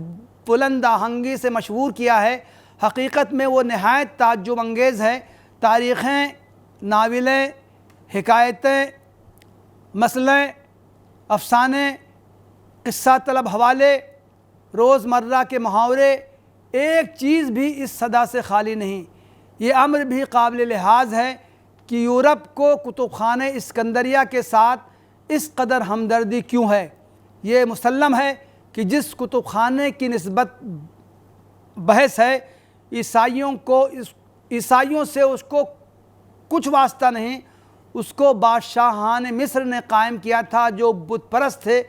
بلند آہنگی سے مشہور کیا ہے، حقیقت میں وہ نہایت تعجب انگیز ہے۔ تاریخیں، ناولیں، حکایتیں، مسئلیں، افسانے، قصہ طلب حوالے، روزمرہ کے محاورے، ایک چیز بھی اس صدا سے خالی نہیں۔ یہ امر بھی قابل لحاظ ہے کہ یورپ کو کتب خانہ اسکندریہ کے ساتھ اس قدر ہمدردی کیوں ہے۔ یہ مسلم ہے کہ جس کتب خانے کی نسبت بحث ہے، عیسائیوں سے اس کو کچھ واسطہ نہیں، اس کو بادشاہان مصر نے قائم کیا تھا جو بت پرست تھے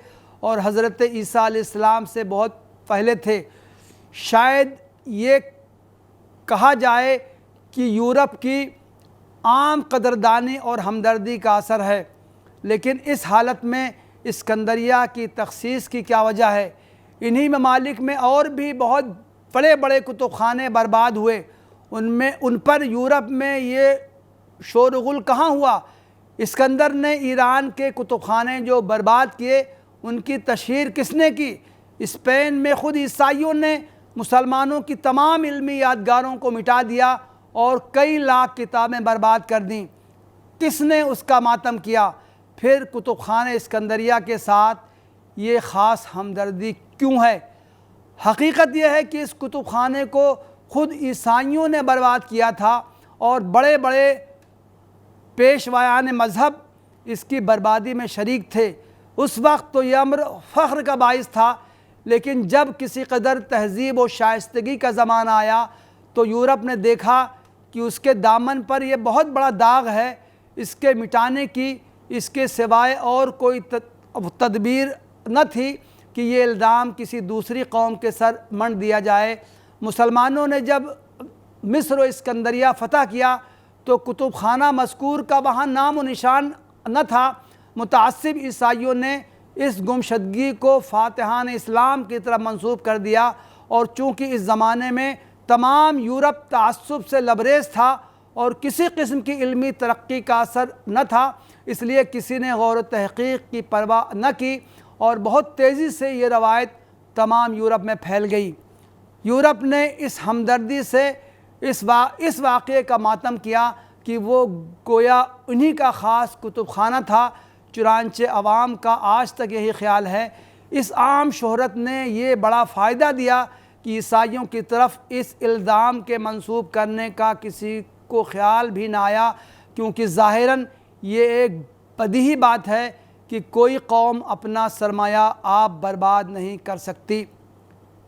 اور حضرت عیسیٰ علیہ السلام سے بہت پہلے تھے۔ شاید یہ کہا جائے کہ یورپ کی عام قدردانی اور ہمدردی کا اثر ہے، لیکن اس حالت میں اسکندریہ کی تخصیص کی کیا وجہ ہے؟ انہی ممالک میں اور بھی بہت بڑے بڑے کتب خانے برباد ہوئے، ان پر یورپ میں یہ شور و غل کہاں ہوا؟ اسکندر نے ایران کے کتب خانے جو برباد کیے، ان کی تشہیر کس نے کی؟ اسپین میں خود عیسائیوں نے مسلمانوں کی تمام علمی یادگاروں کو مٹا دیا اور کئی لاکھ کتابیں برباد کر دیں۔ کس نے اس کا ماتم کیا؟ پھر کتب خانہ اسکندریہ کے ساتھ یہ خاص ہمدردی کیوں ہے؟ حقیقت یہ ہے کہ اس کتب خانے کو خود عیسائیوں نے برباد کیا تھا اور بڑے بڑے پیشوایان مذہب اس کی بربادی میں شریک تھے۔ اس وقت تو یہ امر فخر کا باعث تھا، لیکن جب کسی قدر تہذیب و شائستگی کا زمانہ آیا تو یورپ نے دیکھا کہ اس کے دامن پر یہ بہت بڑا داغ ہے، اس کے مٹانے کی اس کے سوائے اور کوئی تدبیر نہ تھی کہ یہ الزام کسی دوسری قوم کے سر منڈ دیا جائے۔ مسلمانوں نے جب مصر و اسکندریہ فتح کیا تو کتب خانہ مذکور کا وہاں نام و نشان نہ تھا۔ متعصب عیسائیوں نے اس گمشدگی کو فاتحان اسلام کی طرف منسوب کر دیا، اور چونکہ اس زمانے میں تمام یورپ تعصب سے لبریز تھا اور کسی قسم کی علمی ترقی کا اثر نہ تھا، اس لیے کسی نے غور و تحقیق کی پرواہ نہ کی اور بہت تیزی سے یہ روایت تمام یورپ میں پھیل گئی۔ یورپ نے اس ہمدردی سے اس واقعے کا ماتم کیا کہ وہ گویا انہی کا خاص کتب خانہ تھا، چنانچہ عوام کا آج تک یہی خیال ہے۔ اس عام شہرت نے یہ بڑا فائدہ دیا کہ عیسائیوں کی طرف اس الزام کے منسوب کرنے کا کسی کو خیال بھی نہ آیا، کیونکہ ظاہراً یہ ایک بدیہی بات ہے کہ کوئی قوم اپنا سرمایہ آپ برباد نہیں کر سکتی۔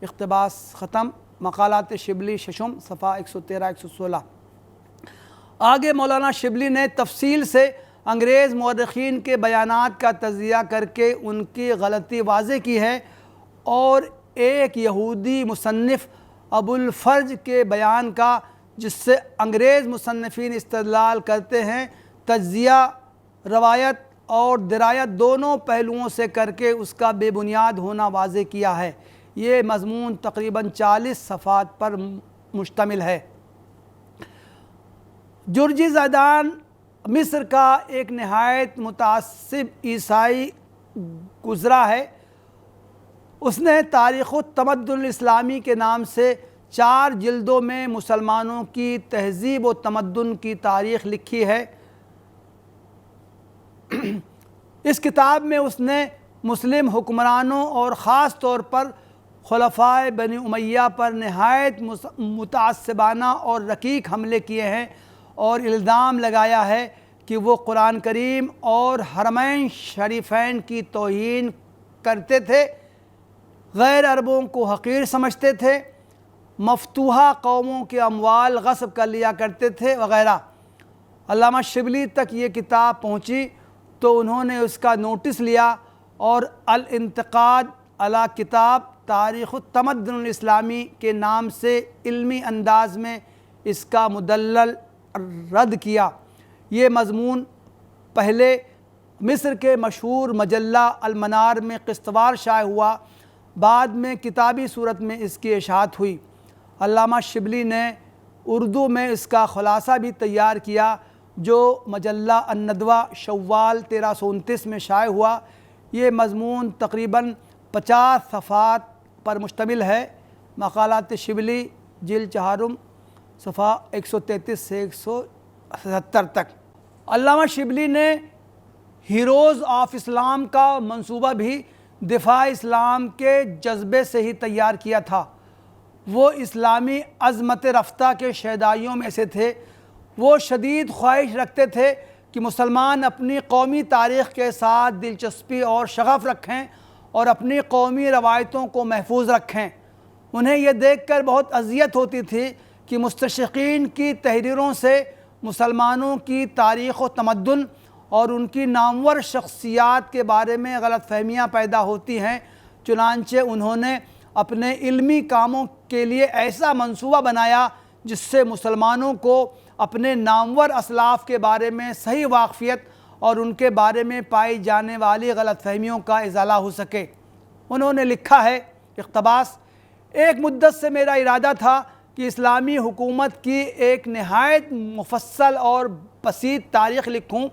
اقتباس ختم۔ مقالات شبلی ششم صفحہ 113-116۔ آگے مولانا شبلی نے تفصیل سے انگریز مورخین کے بیانات کا تجزیہ کر کے ان کی غلطی واضح کی ہے، اور ایک یہودی مصنف ابو الفرج کے بیان کا، جس سے انگریز مصنفین استدلال کرتے ہیں، تجزیہ روایت اور درایت دونوں پہلوؤں سے کر کے اس کا بے بنیاد ہونا واضح کیا ہے۔ یہ مضمون تقریباً 40 صفحات پر مشتمل ہے۔ جرجی زیدان مصر کا ایک نہایت متعصب عیسائی گزرا ہے۔ اس نے تاریخ التمدن الاسلامی کے نام سے 4 جلدوں میں مسلمانوں کی تہذیب و تمدن کی تاریخ لکھی ہے۔ اس کتاب میں اس نے مسلم حکمرانوں اور خاص طور پر خلفائے بنی امیہ پر نہایت متعصبانہ اور رقیق حملے کیے ہیں، اور الزام لگایا ہے کہ وہ قرآن کریم اور حرمین شریفین کی توہین کرتے تھے، غیر عربوں کو حقیر سمجھتے تھے، مفتوحہ قوموں کے اموال غصب کر لیا کرتے تھے وغیرہ۔ علامہ شبلی تک یہ کتاب پہنچی تو انہوں نے اس کا نوٹس لیا اور الانتقاد علی کتاب تاریخ التمدن الاسلامی کے نام سے علمی انداز میں اس کا مدلل رد کیا۔ یہ مضمون پہلے مصر کے مشہور مجلہ المنار میں قسطوار شائع ہوا، بعد میں کتابی صورت میں اس کی اشاعت ہوئی۔ علامہ شبلی نے اردو میں اس کا خلاصہ بھی تیار کیا، جو مجلہ الندوہ شوال 1329 میں شائع ہوا۔ یہ مضمون تقریباً 50 صفحات پر مشتمل ہے۔ مقالات شبلی جلد 4 صفحہ 133 سے 177 تک۔ علامہ شبلی نے ہیروز آف اسلام کا منصوبہ بھی دفاع اسلام کے جذبے سے ہی تیار کیا تھا۔ وہ اسلامی عظمت رفتہ کے شیدائیوں میں سے تھے۔ وہ شدید خواہش رکھتے تھے کہ مسلمان اپنی قومی تاریخ کے ساتھ دلچسپی اور شغف رکھیں اور اپنی قومی روایتوں کو محفوظ رکھیں۔ انہیں یہ دیکھ کر بہت اذیت ہوتی تھی کہ مستشرقین کی تحریروں سے مسلمانوں کی تاریخ و تمدن اور ان کی نامور شخصیات کے بارے میں غلط فہمیاں پیدا ہوتی ہیں۔ چنانچہ انہوں نے اپنے علمی کاموں کے لیے ایسا منصوبہ بنایا جس سے مسلمانوں کو اپنے نامور اسلاف کے بارے میں صحیح واقفیت اور ان کے بارے میں پائی جانے والی غلط فہمیوں کا ازالہ ہو سکے۔ انہوں نے لکھا ہے، اقتباس: ایک مدت سے میرا ارادہ تھا کہ اسلامی حکومت کی ایک نہایت مفصل اور بسیط تاریخ لکھوں،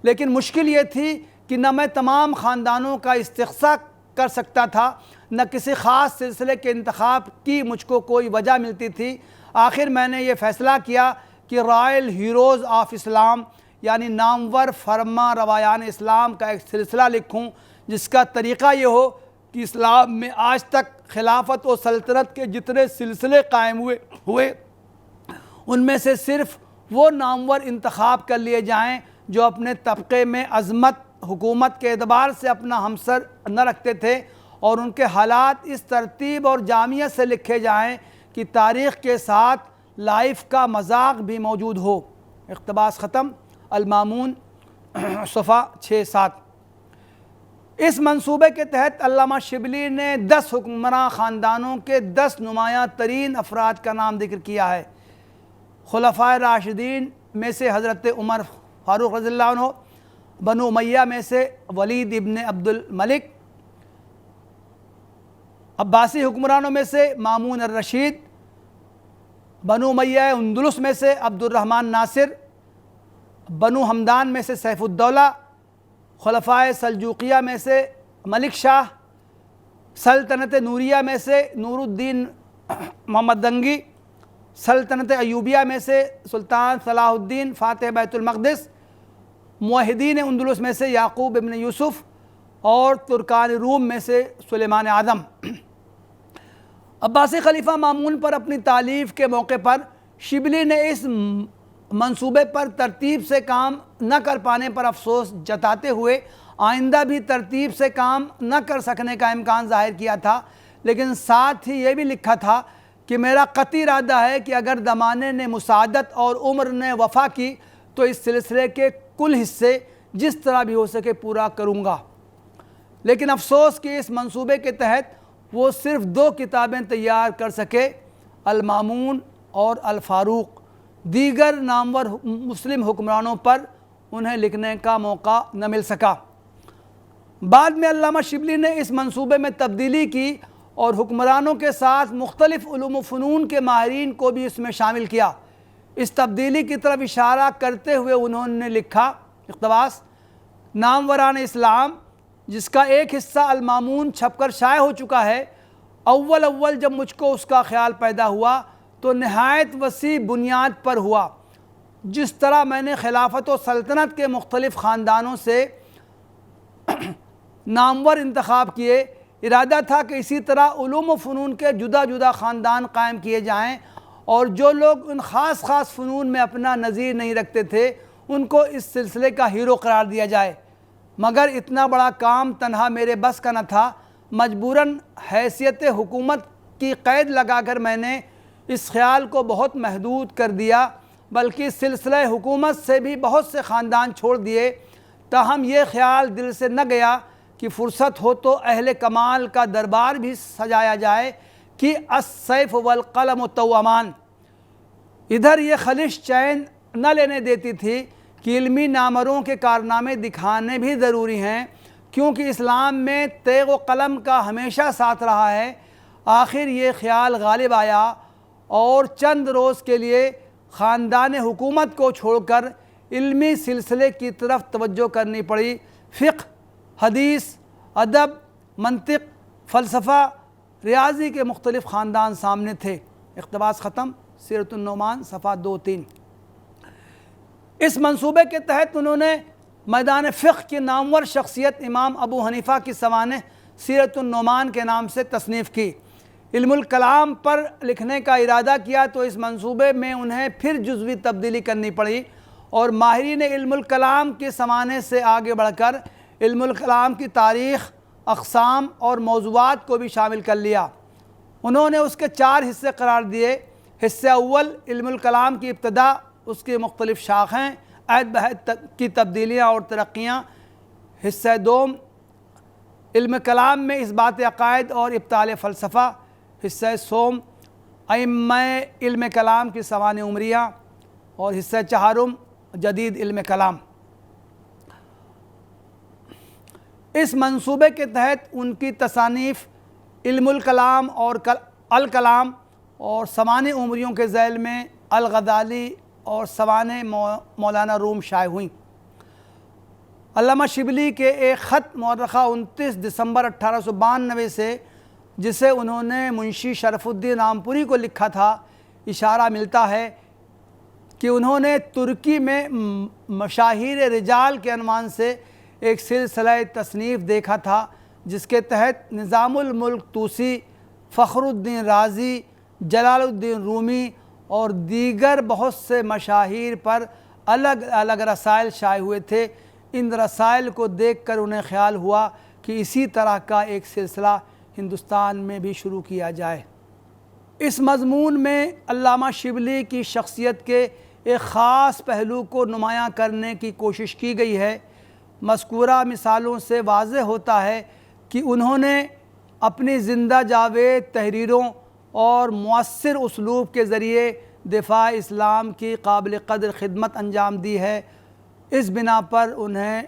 لیکن مشکل یہ تھی کہ نہ میں تمام خاندانوں کا استقصاء کر سکتا تھا، نہ کسی خاص سلسلے کے انتخاب کی مجھ کو کوئی وجہ ملتی تھی۔ آخر میں نے یہ فیصلہ کیا کہ رائل ہیروز آف اسلام یعنی نامور فرما روایان اسلام کا ایک سلسلہ لکھوں، جس کا طریقہ یہ ہو کہ اسلام میں آج تک خلافت و سلطنت کے جتنے سلسلے قائم ہوئے ان میں سے صرف وہ نامور انتخاب کر لیے جائیں جو اپنے طبقے میں عظمت حکومت کے اعتبار سے اپنا ہمسر نہ رکھتے تھے، اور ان کے حالات اس ترتیب اور جامعیت سے لکھے جائیں کہ تاریخ کے ساتھ لائف کا مذاق بھی موجود ہو۔ اقتباس ختم۔ المامون صفحہ 6-7۔ اس منصوبے کے تحت علامہ شبلی نے 10 حکمراں خاندانوں کے 10 نمایاں ترین افراد کا نام ذکر کیا ہے۔ خلفائے راشدین میں سے حضرت عمر فاروق رضی اللہ عنہ، بنو امیہ میں سے ولید ابن عبد الملک، عباسی حکمرانوں میں سے مامون الرشید، بنو امیہ اندلس میں سے عبد الرحمن ناصر، بنو حمدان میں سے سیف الدولہ، خلفائے سلجوقیہ میں سے ملک شاہ، سلطنت نوریہ میں سے نور الدین محمد دنگی، سلطنت ایوبیہ میں سے سلطان صلاح الدین فاتح بیت المقدس، موحدین اندلس میں سے یعقوب ابن یوسف، اور ترکان روم میں سے سلیمان اعظم۔ عباسی خلیفہ مامون پر اپنی تالیف کے موقع پر شبلی نے اس منصوبے پر ترتیب سے کام نہ کر پانے پر افسوس جتاتے ہوئے آئندہ بھی ترتیب سے کام نہ کر سکنے کا امکان ظاہر کیا تھا، لیکن ساتھ ہی یہ بھی لکھا تھا کہ میرا قطعی ارادہ ہے کہ اگر زمانے نے مساعدت اور عمر نے وفا کی تو اس سلسلے کے کل حصے جس طرح بھی ہو سکے پورا کروں گا۔ لیکن افسوس کہ اس منصوبے کے تحت وہ صرف 2 کتابیں تیار کر سکے، المامون اور الفاروق۔ دیگر نامور مسلم حکمرانوں پر انہیں لکھنے کا موقع نہ مل سکا۔ بعد میں علامہ شبلی نے اس منصوبے میں تبدیلی کی اور حکمرانوں کے ساتھ مختلف علوم و فنون کے ماہرین کو بھی اس میں شامل کیا۔ اس تبدیلی کی طرف اشارہ کرتے ہوئے انہوں نے لکھا، اقتباس: ناموران اسلام جس کا ایک حصہ المامون چھپ کر شائع ہو چکا ہے، اول جب مجھ کو اس کا خیال پیدا ہوا تو نہایت وسیع بنیاد پر ہوا۔ جس طرح میں نے خلافت و سلطنت کے مختلف خاندانوں سے نامور انتخاب کیے، ارادہ تھا کہ اسی طرح علوم و فنون کے جدا جدا خاندان قائم کیے جائیں، اور جو لوگ ان خاص فنون میں اپنا نظیر نہیں رکھتے تھے ان کو اس سلسلے کا ہیرو قرار دیا جائے۔ مگر اتنا بڑا کام تنہا میرے بس کا نہ تھا، مجبوراً حیثیت حکومت کی قید لگا کر میں نے اس خیال کو بہت محدود کر دیا، بلکہ سلسلہ حکومت سے بھی بہت سے خاندان چھوڑ دیے۔ تاہم یہ خیال دل سے نہ گیا کہ فرصت ہو تو اہل کمال کا دربار بھی سجایا جائے کہ السیف والقلم توأمان۔ ادھر یہ خلش چین نہ لینے دیتی تھی کہ علمی نامروں کے کارنامے دکھانے بھی ضروری ہیں، کیونکہ اسلام میں تیغ و قلم کا ہمیشہ ساتھ رہا ہے۔ آخر یہ خیال غالب آیا اور چند روز کے لیے خاندان حکومت کو چھوڑ کر علمی سلسلے کی طرف توجہ کرنی پڑی۔ فقہ، حدیث، ادب، منطق، فلسفہ، ریاضی کے مختلف خاندان سامنے تھے۔ اقتباس ختم۔ سیرۃ النعمان صفحہ 2-3۔ اس منصوبے کے تحت انہوں نے میدان فقہ کی نامور شخصیت امام ابو حنیفہ کی سوانح سیرۃ النعمان کے نام سے تصنیف کی۔ علم الکلام پر لکھنے کا ارادہ کیا تو اس منصوبے میں انہیں پھر جزوی تبدیلی کرنی پڑی، اور ماہرین علم الکلام کے سوانح سے آگے بڑھ کر علم الکلام کی تاریخ، اقسام اور موضوعات کو بھی شامل کر لیا۔ انہوں نے اس کے 4 حصے قرار دیے۔ حصہ اول علم الکلام کی ابتدا، اس کی مختلف شاخیں، عہد بہد کی تبدیلیاں اور ترقیاں۔ حصہ دوم علم کلام میں اثبات عقائد اور ابطال فلسفہ۔ حصہ سوم ائمہ علم کلام کی سوانح عمریہ، اور حصہ چہارم جدید علم کلام۔ اس منصوبے کے تحت ان کی تصانیف علم الکلام اور الکلام اور سوانح عمریوں کے ذیل میں الغزالی اور سوانح مولانا روم شائع ہوئیں۔ علامہ شبلی کے ایک خط مورخہ 29 دسمبر 1892 سے، جسے انہوں نے منشی شرف الدین رامپوری کو لکھا تھا، اشارہ ملتا ہے کہ انہوں نے ترکی میں مشاہیر رجال کے عنوان سے ایک سلسلہ تصنیف دیکھا تھا، جس کے تحت نظام الملک طوسی، فخر الدین رازی، جلال الدین رومی اور دیگر بہت سے مشاہیر پر الگ الگ رسائل شائع ہوئے تھے۔ ان رسائل کو دیکھ کر انہیں خیال ہوا کہ اسی طرح کا ایک سلسلہ ہندوستان میں بھی شروع کیا جائے۔ اس مضمون میں علامہ شبلی کی شخصیت کے ایک خاص پہلو کو نمایاں کرنے کی کوشش کی گئی ہے۔ مذکورہ مثالوں سے واضح ہوتا ہے کہ انہوں نے اپنی زندہ جاوید تحریروں اور مؤثر اسلوب کے ذریعے دفاع اسلام کی قابل قدر خدمت انجام دی ہے۔ اس بنا پر انہیں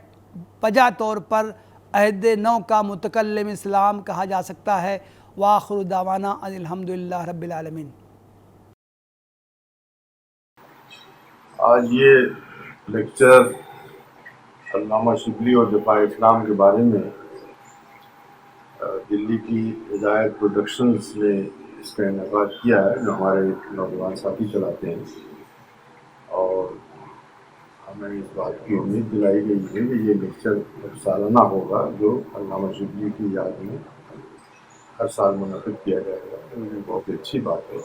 بجا طور پر عہد نو کا متکلم اسلام کہا جا سکتا ہے۔ وآخر دعوانا ان الحمدللہ رب العالمین۔ آج یہ لیکچر علامہ شبلی اور دفاع اسلام کے بارے میں دلی کی ہدایت پروڈکشنز نے اس کا انعقاد کیا ہے، جو ہمارے نوجوان ساتھی چلاتے ہیں، اور ہمیں اس بات کی امید دلائی گئی ہے کہ یہ لیکچر سالانہ ہوگا جو علامہ شبلی کی یاد میں ہر سال منعقد کیا جائے گا۔ یہ بہت ہی اچھی بات ہے۔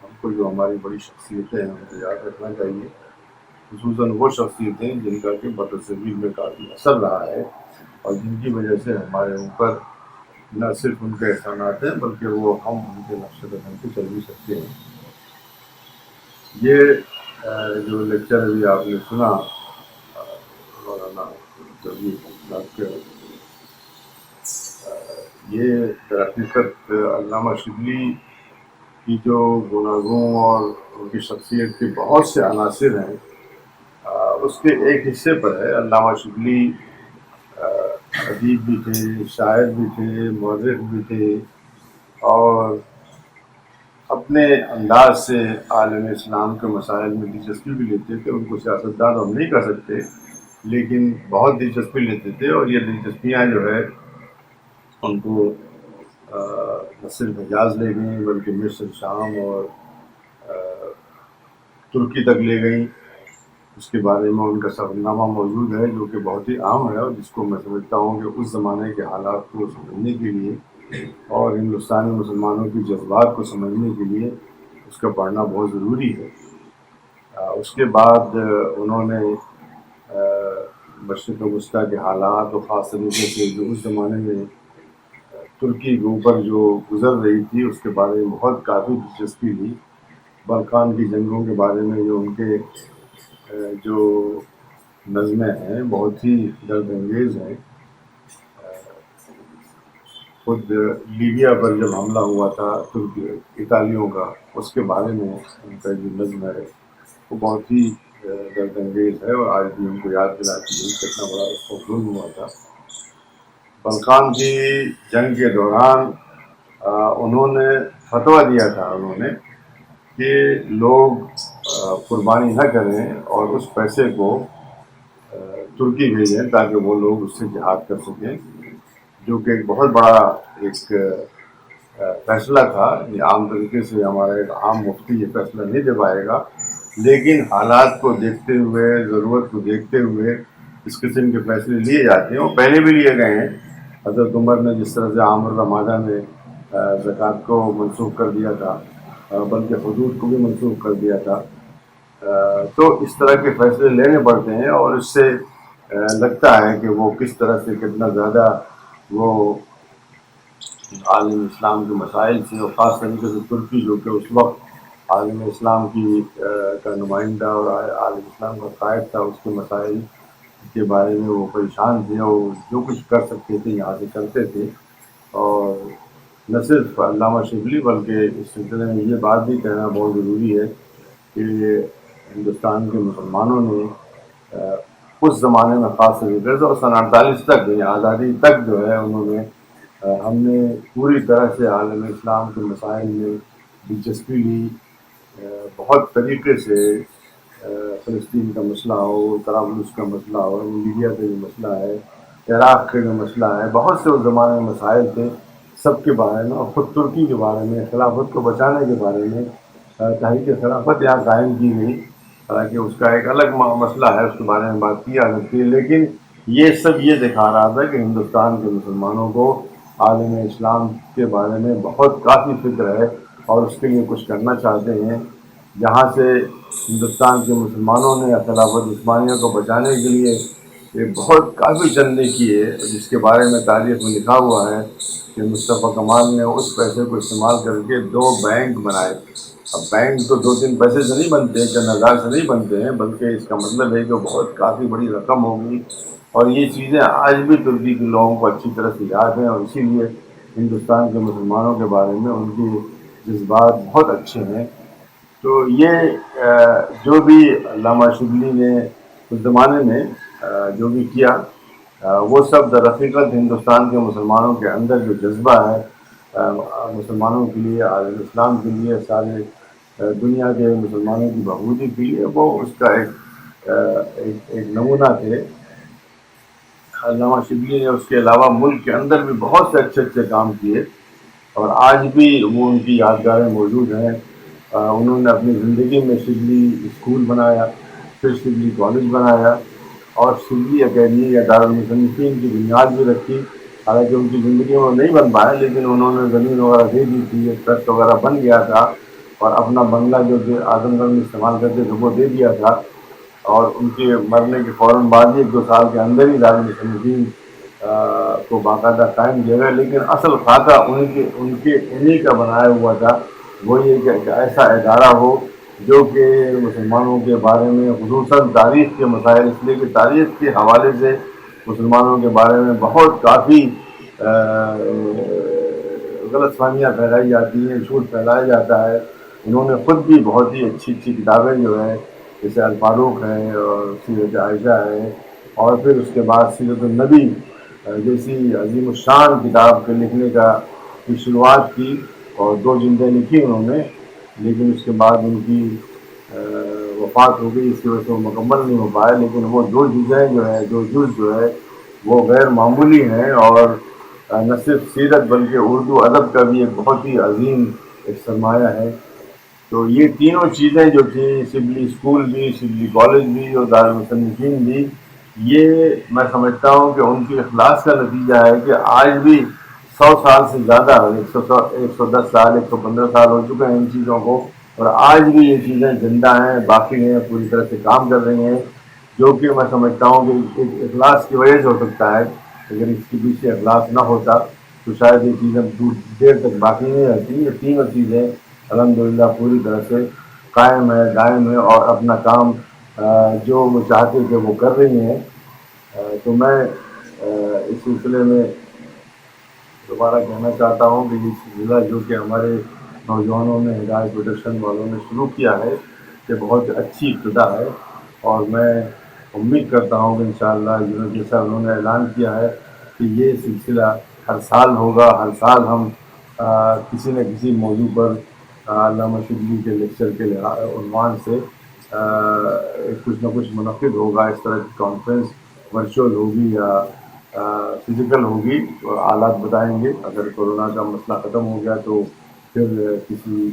ہم کو جو ہماری بڑی شخصیتیں ہیں ان کو یاد رکھنا چاہیے، خصوصاً وہ شخصیتیں جن کا کہ بتصویر میں کافی اثر رہا ہے اور جن کی وجہ سے ہمارے اوپر نہ صرف ان کے احسانات ہیں بلکہ وہ ہم ان کے نقش قدم پہ چل بھی سکتے ہیں۔ یہ جو لیکچر ابھی آپ نے سنا مولانا صاحب کے، یہ در حقیقت علامہ شبلی کی جو گناگوں اور ان کی شخصیت کے بہت سے عناصر ہیں اس کے ایک حصے پر ہے۔ علامہ شبلی ادیب بھی تھے، شاعر بھی تھے، مورخ بھی تھے، اور اپنے انداز سے عالم اسلام کے مسائل میں دلچسپی بھی لیتے تھے۔ ان کو سیاستدان ہم نہیں کر سکتے لیکن بہت دلچسپی لیتے تھے، اور یہ دلچسپیاں جو ہے ان کو نہ صرف حجاز لے گئیں بلکہ مصر، شام اور ترکی تک لے گئیں۔ اس کے بارے میں ان کا سفرنامہ موجود ہے جو کہ بہت ہی عام ہے، اور جس کو میں سمجھتا ہوں کہ اس زمانے کے حالات کو سمجھنے کے لیے اور ہندوستانی مسلمانوں کی جذبات کو سمجھنے کے لیے اس کا پڑھنا بہت ضروری ہے۔ اس کے بعد انہوں نے مشرق وسطیٰ کے حالات اور خاص طریقے سے جو اس زمانے میں ترکی کے اوپر جو گزر رہی تھی اس کے بارے میں بہت کافی دلچسپی لی۔ بلقان کی جنگوں کے بارے میں جو ان کے جو نظمیں ہیں بہت ہی درد انگیز ہیں۔ خود لیبیا پر جب حملہ ہوا تھا اطالیوں کا، اس کے بارے میں ان کا جو نظم ہے وہ بہت ہی درد انگیز ہے، اور آج بھی ان کو یاد دلاتی ہے کتنا بڑا اس کو ظلم ہوا تھا۔ بلقان کی جنگ کے دوران انہوں نے فتویٰ دیا تھا کہ لوگ قربانی نہ کریں اور اس پیسے کو ترکی بھیجیں تاکہ وہ لوگ اس سے جہاد کر سکیں، جو کہ ایک بہت بڑا ایک فیصلہ تھا۔ یہ عام طریقے سے ہمارا ایک عام مفتی یہ فیصلہ نہیں دے پائے گا، لیکن حالات کو دیکھتے ہوئے، ضرورت کو دیکھتے ہوئے اس قسم کے فیصلے لیے جاتے ہیں، اور پہلے بھی لیے گئے ہیں۔ حضرت عمر نے جس طرح سے عام الرمادہ میں زکوٰۃ کو منسوخ کر دیا تھا، بلکہ حدود کو بھی منسوخ کر دیا تھا، تو اس طرح کے فیصلے لینے پڑتے ہیں، اور اس سے لگتا ہے کہ وہ کس طرح سے کتنا زیادہ وہ عالم اسلام کے مسائل سے، اور خاص طریقے سے ترکی جو کہ اس وقت عالم اسلام کی کا نمائندہ اور عالم اسلام کا قائد تھا، اس کے مسائل کے بارے میں وہ پریشان تھے، اور جو کچھ کر سکتے تھے یہاں سے کرتے تھے۔ اور نہ صرف علامہ شبلی بلکہ اس سلسلے میں یہ بات بھی کہنا بہت ضروری ہے کہ ہندوستان کے مسلمانوں نے اس زمانے میں خاص طریقے سے اور سن 48 تک آزادی تک جو ہے انہوں نے ہم نے پوری طرح سے عالم اسلام کے مسائل میں دلچسپی لی۔ بہت طریقے سے فلسطین کا مسئلہ ہو، طرابلس کا مسئلہ ہو، لیبیا کا جو مسئلہ ہے، عراق کا جو مسئلہ ہے، بہت سے اس زمانے میں مسائل تھے، سب کے بارے میں، اور خود ترکی کے بارے میں، خلافت کو بچانے کے بارے میں تحریک خلافت یہاں قائم کی گئی، حالانکہ اس کا ایک الگ مسئلہ ہے، اس کے بارے میں بات کی جا سکتی ہے، لیکن یہ سب یہ دکھا رہا تھا کہ ہندوستان کے مسلمانوں کو عالم اسلام کے بارے میں بہت کافی فکر ہے اور اس کے لیے کچھ کرنا چاہتے ہیں. جہاں سے ہندوستان کے مسلمانوں نے خلافت عثمانیہ کو بچانے کے لیے یہ بہت کافی جنگیں کی ہے، جس کے بارے میں تاریخ میں لکھا ہوا ہے کہ مصطفیٰ کمال نے اس پیسے کو استعمال کر کے 2 بینک بنائے. اب بینک تو 2-3 پیسے سے نہیں بنتے، چند ہزار سے نہیں بنتے ہیں، بلکہ اس کا مطلب ہے کہ بہت کافی بڑی رقم ہوگی. اور یہ چیزیں آج بھی ترکی کے لوگوں کو اچھی طرح سے یاد ہیں، اور اسی لیے ہندوستان کے مسلمانوں کے بارے میں ان کے جذبات بہت اچھے ہیں. تو یہ جو بھی علامہ شبلی نے اس زمانے میں جو بھی کیا، وہ سب در حقیقت ہندوستان کے مسلمانوں کے اندر جو جذبہ ہے مسلمانوں کے لیے، عالم اسلام کے لیے، سارے دنیا کے مسلمانوں کی بہبودی کے لیے، وہ اس کا ایک نمونہ تھے. علامہ شبلی نے اس کے علاوہ ملک کے اندر بھی بہت سے اچھے اچھے کام کیے، اور آج بھی وہ ان کی یادگاریں موجود ہیں. انہوں نے اپنی زندگی میں شبلی اسکول بنایا، پھر شبلی کالج بنایا، اور شبلی اکیڈمی یا دارالمصنفین کی بنیاد بھی رکھی. حالانکہ ان کی زندگی میں نہیں بن پایا، لیکن انہوں نے زمین وغیرہ دے دی تھی، ایک ٹرسٹ وغیرہ بن گیا تھا، اور اپنا بنگلہ جو کہ اعظم گڑھ میں استعمال کرتے تھے وہ دے دیا تھا. اور ان کے مرنے کے فوراً بعد ہی 1-2 سال کے اندر ہی دارالمصنفین کو باقاعدہ قائم کیا گیا. لیکن اصل خاکہ انہی کا بنایا ہوا تھا. وہ یہ کہ ایک ایسا ادارہ ہو جو کہ مسلمانوں کے بارے میں، خصوصاً تاریخ کے مسائل، اس لیے کہ تاریخ کے حوالے سے مسلمانوں کے بارے میں بہت کافی غلط فہمیاں پھیلائی جاتی ہیں، جھوٹ پھیلایا جاتا ہے. انہوں نے خود بھی بہت ہی اچھی اچھی کتابیں جو ہے، جیسے الفاروق ہے اور سیرت عائشہ ہے، اور پھر اس کے بعد سیرت النبی جیسی عظیم الشان کتاب کے لکھنے کی شروعات کی، اور 2 جلدیں لکھی انہوں نے. لیکن اس کے بعد ان کی وفات ہو گئی، اس کی وجہ سے وہ مکمل نہیں ہو پائے. لیکن وہ 2 جزء جو ہے، 2 جز جو ہے، وہ غیر معمولی ہیں، اور نہ صرف سیرت بلکہ اردو ادب کا بھی ایک بہت ہی عظیم ایک سرمایہ ہے. تو یہ تینوں چیزیں جو تھیں، شبلی اسکول بھی، شبلی کالج بھی، اور دارالمصنفین بھی، یہ میں سمجھتا ہوں کہ ان کی اخلاص کا نتیجہ ہے کہ آج بھی 100 سال سے زیادہ، 110 سال، 115 سال ہو چکے ہیں ان چیزوں کو، اور آج بھی یہ چیزیں زندہ ہیں، باقی ہیں، پوری طرح سے کام کر رہی ہیں. جو کہ میں سمجھتا ہوں کہ ایک اخلاص کی وجہ سے ہو سکتا ہے. اگر اس کے پیچھے اخلاص نہ ہوتا تو شاید یہ چیزیں دیر تک باقی نہیں رہتی. یہ تینوں چیزیں الحمدللہ پوری طرح سے قائم ہے، دائم ہے، اور اپنا کام جو وہ چاہتے تھے وہ کر رہی ہیں. تو میں اس سلسلے میں دوبارہ کہنا چاہتا ہوں کہ یہ سلسلہ جو کہ ہمارے نوجوانوں نے، ہدایت پروڈکشن والوں نے شروع کیا ہے، یہ بہت اچھی ابتدا ہے. اور میں امید کرتا ہوں کہ انشاءاللہ جیسا انہوں نے اعلان کیا ہے کہ یہ سلسلہ ہر سال ہوگا. ہر سال ہم کسی نہ کسی موضوع پر علامہ شبلی کے لیکچر کے عنوان سے کچھ نہ کچھ منعقد ہوگا. اس طرح کی کانفرنس ورچوئل ہوگی یا فزیکل ہوگی، حالات بتائیں گے. اگر کورونا کا مسئلہ ختم ہو گیا تو پھر کسی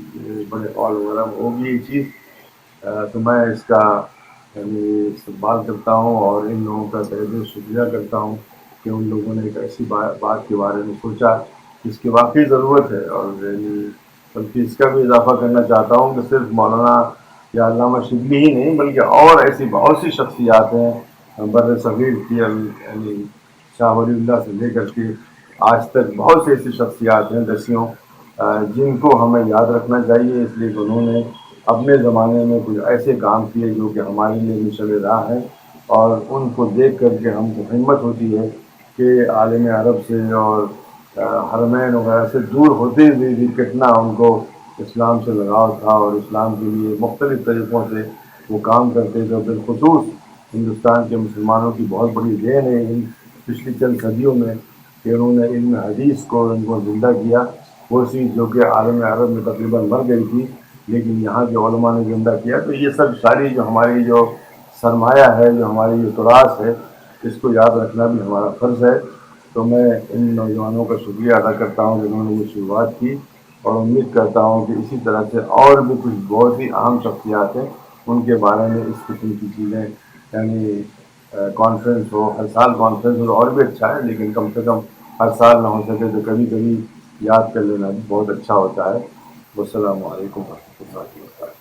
بڑے ہال وغیرہ میں ہوگی یہ چیز. تو میں اس کا استقبال کرتا ہوں، اور ان لوگوں کا تہہ دل سے شکریہ کرتا ہوں کہ ان لوگوں نے ایک ایسی بات کے بارے میں سوچا جس کی واقعی ضرورت ہے. اور بلکہ اس کا بھی اضافہ کرنا چاہتا ہوں کہ صرف مولانا یا علامہ شبلی ہی نہیں، بلکہ اور ایسی بہت سی شخصیات ہیں بر صغیر کی، یعنی شاہ ولی اللہ سے لے کر کے آج تک بہت سی ایسی شخصیات ہیں دسیوں، جن کو ہمیں یاد رکھنا چاہیے. اس لیے کہ انہوں نے اپنے زمانے میں کچھ ایسے کام کیے جو کہ ہمارے لیے مشعل راہ ہیں، اور ان کو دیکھ کر کے ہم کو ہمت ہوتی ہے کہ عالم عرب سے اور حرمین وغیرہ سے دور ہوتے ہوئے بھی کتنا ان کو اسلام سے لگاؤ تھا، اور اسلام کے لیے مختلف طریقوں سے وہ کام کرتے تھے. بالخصوص ہندوستان کے مسلمانوں کی بہت بڑی دین ہے ان پچھلی چند صدیوں میں کہ انہوں نے علم حدیث کو ان کو زندہ کیا. وہ چیز جو کہ عالم عرب میں تقریباً مر گئی تھی، لیکن یہاں کے علماء نے زندہ کیا. تو یہ سب ساری جو ہماری جو سرمایہ ہے، جو ہماری جو تراث ہے، اس کو یاد رکھنا بھی ہمارا فرض ہے. تو میں ان نوجوانوں کا شکریہ ادا کرتا ہوں جنہوں نے یہ شروعات کی، اور امید کرتا ہوں کہ اسی طرح سے اور بھی کچھ بہت ہی اہم شخصیات ہیں ان کے بارے میں اس قسم کی چیزیں یعنی کانفرنس ہو، ہر سال کانفرنس ہو تو اور بھی اچھا ہے، لیکن کم سے کم ہر سال نہ ہو سکے تو کبھی کبھی یاد کر لینا بھی بہت اچھا ہوتا ہے۔ والسلام علیکم ورحمۃ اللہ وبرکاتہ۔